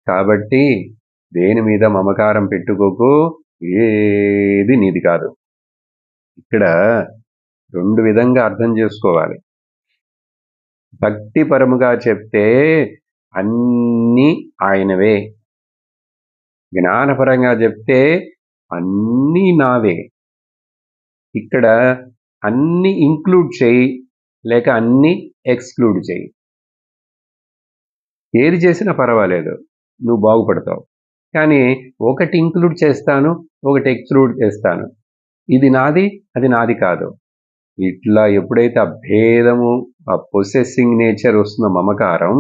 కాబట్టి దేని మీద మమకారం పెట్టుకోకు, ఏది నీది కాదు. ఇక్కడ రెండు విధంగా అర్థం చేసుకోవాలి. భక్తి పరముగా చెప్తే అన్నీ ఆయనవే, జ్ఞానపరంగా చెప్తే అన్నీ నావే. ఇక్కడ అన్ని ఇంక్లూడ్ చేయి, లేక అన్ని ఎక్స్క్లూడ్ చేయి. ఏది చేసినా పర్వాలేదు, నువ్వు బాగుపడతావు. కానీ ఒకటి ఇంక్లూడ్ చేస్తాను, ఒకటి ఎక్స్క్లూడ్ చేస్తాను, ఇది నాది, అది నాది కాదు. ఇట్లా ఎప్పుడైతే ఆ భేదము, ఆ పొసెసింగ్ నేచర్ వస్తున్న మమకారం,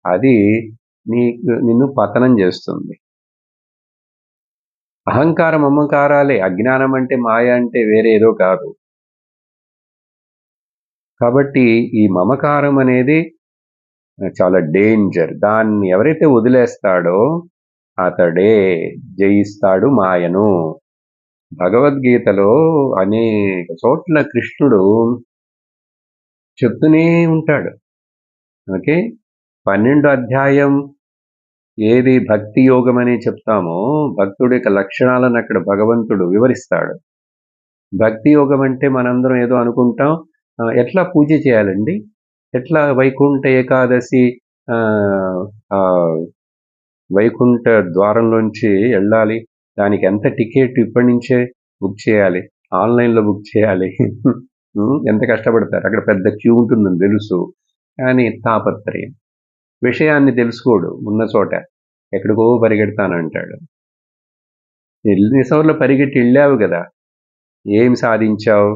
అది నిన్ను పతనం చేస్తుంది. అహంకారం మమకారాలే. అజ్ఞానం అంటే మాయ అంటే వేరే ఏదో కాదు. కాబట్టి ఈ మమకారం అనేది చాలా డేంజర్. దాన్ని ఎవరైతే వదిలేస్తాడో అతడే జయిస్తాడు మాయను. భగవద్గీతలో అనేక చోట్ల కృష్ణుడు చెప్తూనే ఉంటాడు. ఓకే, 12వ అధ్యాయం ఏది భక్తి యోగం అని చెప్తామో, భక్తుడి యొక్క లక్షణాలను అక్కడ భగవంతుడు వివరిస్తాడు. భక్తి యోగం అంటే మనందరం ఏదో అనుకుంటాం, ఎట్లా పూజ చేయాలండి, ఎట్లా వైకుంఠ ఏకాదశి వైకుంఠ ద్వారంలోంచి వెళ్ళాలి, దానికి ఎంత టికెట్ ఇప్పటి నుంచే బుక్ చేయాలి, ఆన్లైన్లో బుక్ చేయాలి, ఎంత కష్టపడతారు, అక్కడ పెద్ద క్యూ ఉంటుందని తెలుసు. కానీ తాపత్రయం, విషయాన్ని తెలుసుకోడు, ఉన్న చోట ఎక్కడికో పరిగెడతానంటాడు. ఎన్నిసార్లు పరిగెట్టి వెళ్ళావు కదా, ఏం సాధించావు?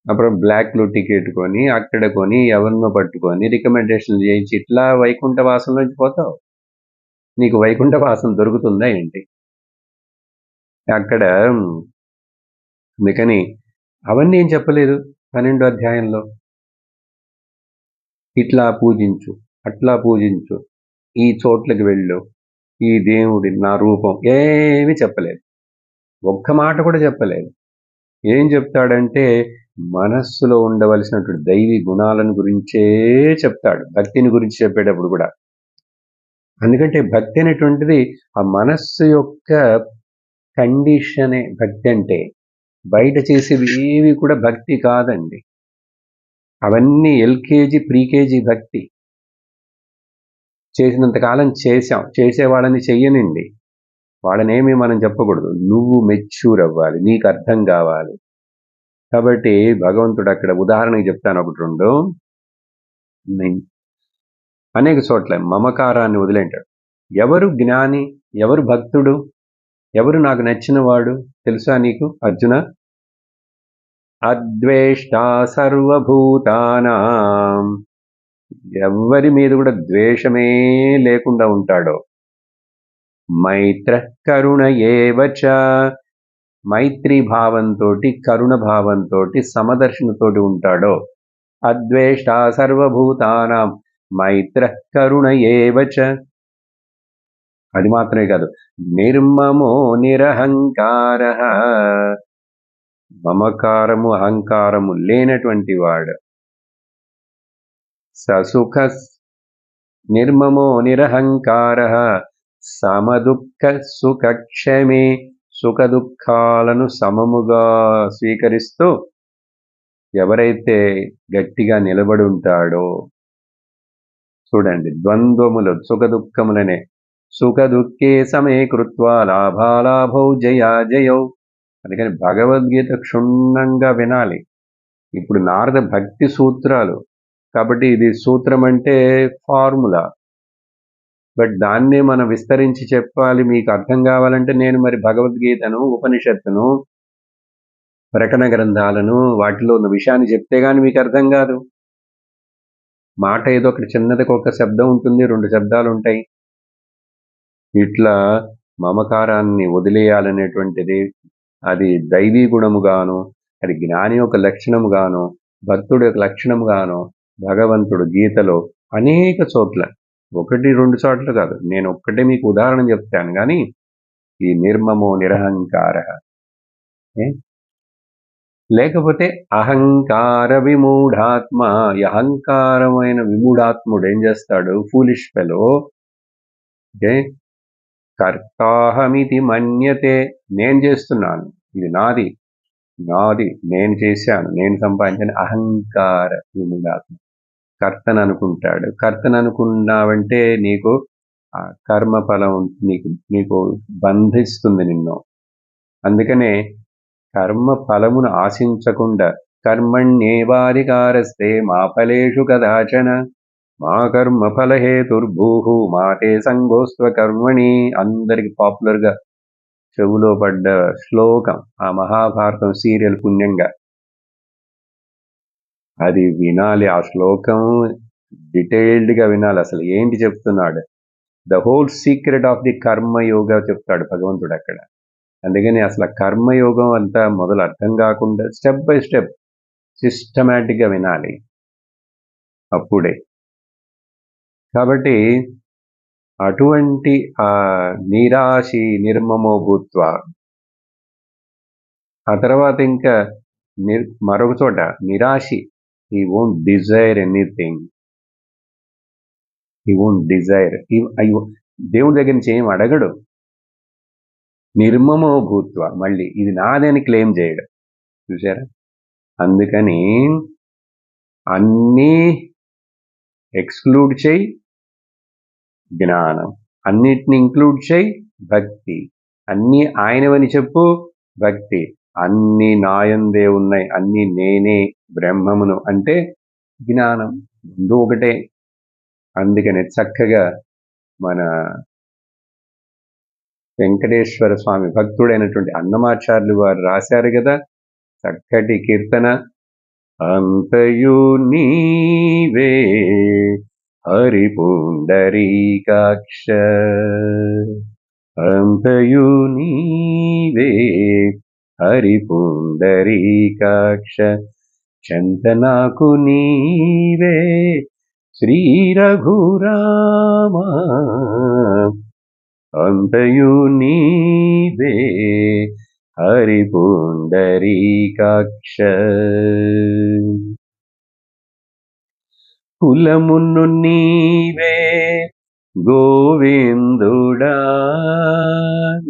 అప్పుడు బ్లాక్లో టికెట్ కొని, అక్కడ కొని, ఎవరినో పట్టుకొని రికమెండేషన్ చేయించి ఇట్లా వైకుంఠ వాసంలోంచి పోతావు. నీకు వైకుంఠ వాసం దొరుకుతుందా ఏంటి అక్కడ? అందుకని అవన్నీ ఏం చెప్పలేదు 12వ అధ్యాయంలో. ఇట్లా పూజించు, అట్లా పూజించు, ఈ చోట్లకి వెళ్ళు, ఈ దేవుడి నా రూపం, ఏమీ చెప్పలేదు. ఒక్క మాట కూడా చెప్పలేదు. ఏం చెప్తాడంటే మనస్సులో ఉండవలసినటువంటి దైవీ గుణాలను గురించే చెప్తాడు, భక్తిని గురించి చెప్పేటప్పుడు కూడా. ఎందుకంటే భక్తి అనేటువంటిది ఆ మనస్సు యొక్క కండిషనే భక్తి అంటే. బయట చేసేవి ఏవి కూడా భక్తి కాదండి. అవన్నీ ఎల్కేజీ ప్రీకేజీ భక్తి. చేసినంతకాలం చేశాం, చేసేవాళ్ళని చెయ్యనండి, వాళ్ళనేమి మనం చెప్పకూడదు. నువ్వు మెచ్యూర్ అవ్వాలి, నీకు అర్థం కావాలి. కాబట్టి భగవంతుడు అక్కడ ఉదాహరణకి చెప్తాను ఒకటి రెండు. అనేక చోట్ల మమకారాన్ని వదిలేంటాడు. ఎవరు జ్ఞాని, ఎవరు భక్తుడు, ఎవరు నాకు నచ్చిన వాడు తెలుసా నీకు అర్జున? అద్వేష్టా సర్వభూతానాం, ఎవరి మీద కూడా ద్వేషమే లేకుండా ఉంటాడో. మైత్ర కరుణ ఏవచ, మైత్రి భావంతో, కరుణ భావంతో, సమదర్శనతోటి ఉంటాడో. అద్వేష్టా సర్వభూతానాం మైత్ర కరుణ ఏవచ. అది మాత్రమే కాదు, నిర్మమో నిరహంకార, మమకారము అహంకారము లేనటువంటి వాడు. ససుఖ నిర్మమో నిరహంకార సమదుఃఖ సుఖక్షమే, సుఖ దుఃఖాలను సమముగా స్వీకరిస్తూ ఎవరైతే గట్టిగా నిలబడి ఉంటాడో. చూడండి, ద్వంద్వములు సుఖ దుఃఖములనే, సుఖ దుఃఖే సమే కృత్వా లాభాలాభౌ జయాజయౌ. అందుకని భగవద్గీత క్షుణ్ణంగా వినాలి. ఇప్పుడు నారద భక్తి సూత్రాలు కాబట్టి ఇది సూత్రం అంటే ఫార్ములా, బట్ దాన్నే మనం విస్తరించి చెప్పాలి. మీకు అర్థం కావాలంటే నేను మరి భగవద్గీతను, ఉపనిషత్తును, ప్రకటన గ్రంథాలను, వాటిలో ఉన్న విషయాన్ని చెప్తే గాని మీకు అర్థం కాదు. మాట ఏదో ఒకటి చిన్నదికి ఒక శబ్దం ఉంటుంది, రెండు శబ్దాలు ఉంటాయి. ఇట్లా మమకారాన్ని వదిలేయాలనేటువంటిది అది దైవీ గుణముగాను, అది జ్ఞాని యొక్క లక్షణముగాను, భక్తుడి యొక్క లక్షణముగాను భగవంతుడు గీతలో అనేక చోట్ల, ఒకటి రెండు చోట్ల కాదు, నేను ఒక్కటే మీకు ఉదాహరణ చెప్తాను కానీ, ఈ నిర్మమో నిరహంకార, లేకపోతే అహంకార విమూఢాత్మ. ఈ అహంకారమైన విమూఢాత్ముడు ఏం చేస్తాడు? ఫూలిష్ ఫెలో, కర్తాహమితి మన్యతే, నేను చేస్తున్నాను, ఇది నాది, నాది, నేను చేశాను, నేను సంపాదించాను. అహంకార విమూఢాత్మ కర్తను అనుకుంటాడు. కర్తను అనుకున్నావంటే నీకు ఆ కర్మఫలం నీకు బంధిస్తుంది నిన్ను. అందుకనే కర్మ ఫలమును ఆశించకుండా కర్మణ్యేవాధికారస్తే మా ఫలేషు కదాచన మా కర్మ ఫలహేతుర్భూహు మాతే సంగోస్త్వ కర్మణి. అందరికి పాపులర్గా చెవులో పడ్డ శ్లోకం, ఆ మహాభారతం సీరియల్ పుణ్యంగా అది వినాలి. ఆ శ్లోకం డీటెయిల్డ్గా వినాలి. అసలు ఏంటి చెప్తున్నాడు, the whole secret of the Karma Yoga చెప్తాడు భగవంతుడు అక్కడ. అందుకని అసలు కర్మయోగం అంతా మొదలు అర్థం కాకుండా స్టెప్ బై స్టెప్ సిస్టమేటిక్గా వినాలి అప్పుడే. కాబట్టి అటువంటి ఆ నిరాశి నిర్మమో భూత్వ, ఆ తర్వాత ఇంకా మరొక చోట నిరాశి, he won't desire anything, he won't desire, దేవుడి దగ్గర నుంచి ఏం అడగడు. నిర్మమో భూత్వ, మళ్ళీ ఇది నాదని క్లెయిమ్ చేయడు. చూసారా? అందుకని అన్నీ ఎక్స్క్లూడ్ చేయి జ్ఞానం, అన్నిటిని ఇంక్లూడ్ చేయి భక్తి, అన్నీ ఆయనవని చెప్పు భక్తి, అన్నీ నాయందే ఉన్నాయి, అన్నీ నేనే బ్రహ్మమును అంటే జ్ఞానం, ముందు ఒకటే. అందుకని చక్కగా మన వెంకటేశ్వర స్వామి భక్తుడైనటువంటి అన్నమాచార్యులు వారు రాశారు కదా చక్కటి కీర్తన, అంతయు నీవే హరి పుండరీకాక్ష, అంతయు నీవే హరి పుండరీకాక్ష, చందనాకు నీవే శ్రీ రఘురామ, అంతయు నీవే హరి పుండరీకాక్ష. కులమును నీవే గోవిందుడా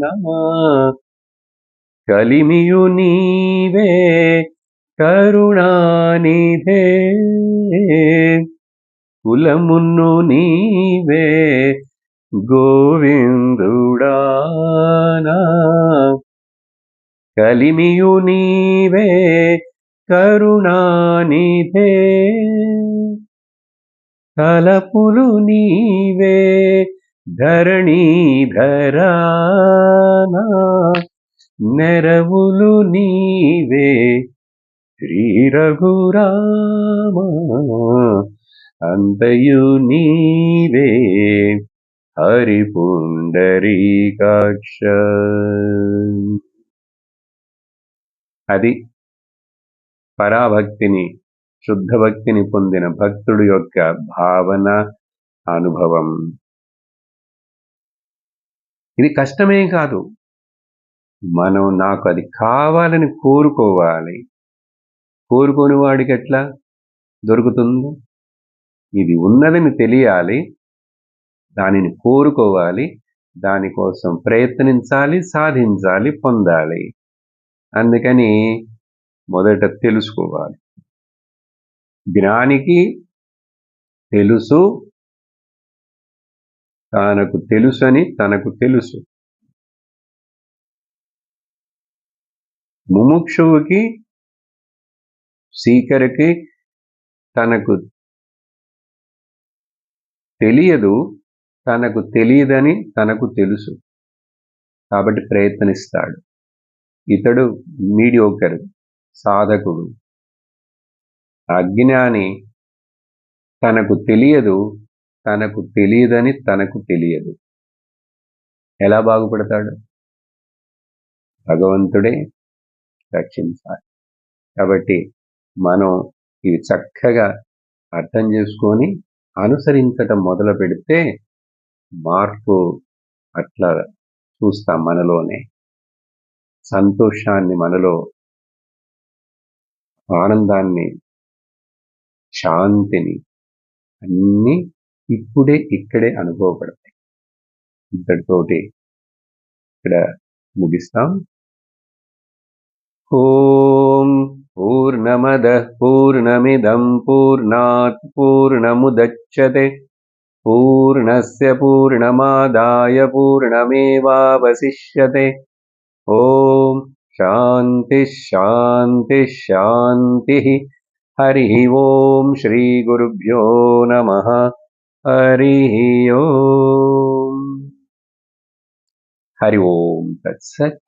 నమా, కలిమియు నీవే కరుణానిధే కులమును నీవే గోవిందుడానా కలిమియు నీవే కరుణానిధే తలపులు నీవే ధరణీధరానా నెరవులు నీవే శ్రీ రఘురామ అంతయు నీవే హరి పుండరీకాక్ష. అది పరాభక్తిని శుద్ధ భక్తిని పొందిన భక్తుడి యొక్క భావన అనుభవం. ఇది కష్టమే కాదు, మనం నాకు అది కావాలని కోరుకోవాలి. కోరుకోని వాడికి ఎట్లా దొరుకుతుంది? ఇది ఉన్నదని తెలియాలి, దానిని కోరుకోవాలి, దానికోసం ప్రయత్నించాలి, సాధించాలి, పొందాలి. అందుకని మొదట తెలుసుకోవాలి. జ్ఞానికి తెలుసు, తనకు తెలుసని తనకు తెలుసు. ముముక్షువుకి సీకరికి తనకు తెలియదు, తనకు తెలియదని తనకు తెలుసు, కాబట్టి ప్రయత్నిస్తాడు. ఇతడు మీడియోకర్ సాధకుడు. అజ్ఞాని తనకు తెలియదు, తనకు తెలియదని తనకు తెలియదు. ఎలా బాగుపడతాడు? భగవంతుడే రక్షించాలి. కాబట్టి మనం ఇది చక్కగా అర్థం చేసుకొని అనుసరించటం మొదలు పెడితే మార్పు అట్లా చూస్తాం. మనలోనే సంతోషాన్ని, మనలో ఆనందాన్ని, శాంతిని అన్నీ ఇప్పుడే ఇక్కడే అనుభవపడతాయి. ఇంతటితోటి ఇక్కడ ముగిస్తాం. ఓం పూర్ణమదః పూర్ణమిదం పూర్ణాత్ పూర్ణముదచ్యతే పూర్ణస్య పూర్ణమాదాయ పూర్ణమేవావశిష్యతే. ఓం శాంతి శాంతి శాంతి. హరి ఓం శ్రీ గురుభ్యో నమః. హరి ఓం. హరి ఓం తత్సత్.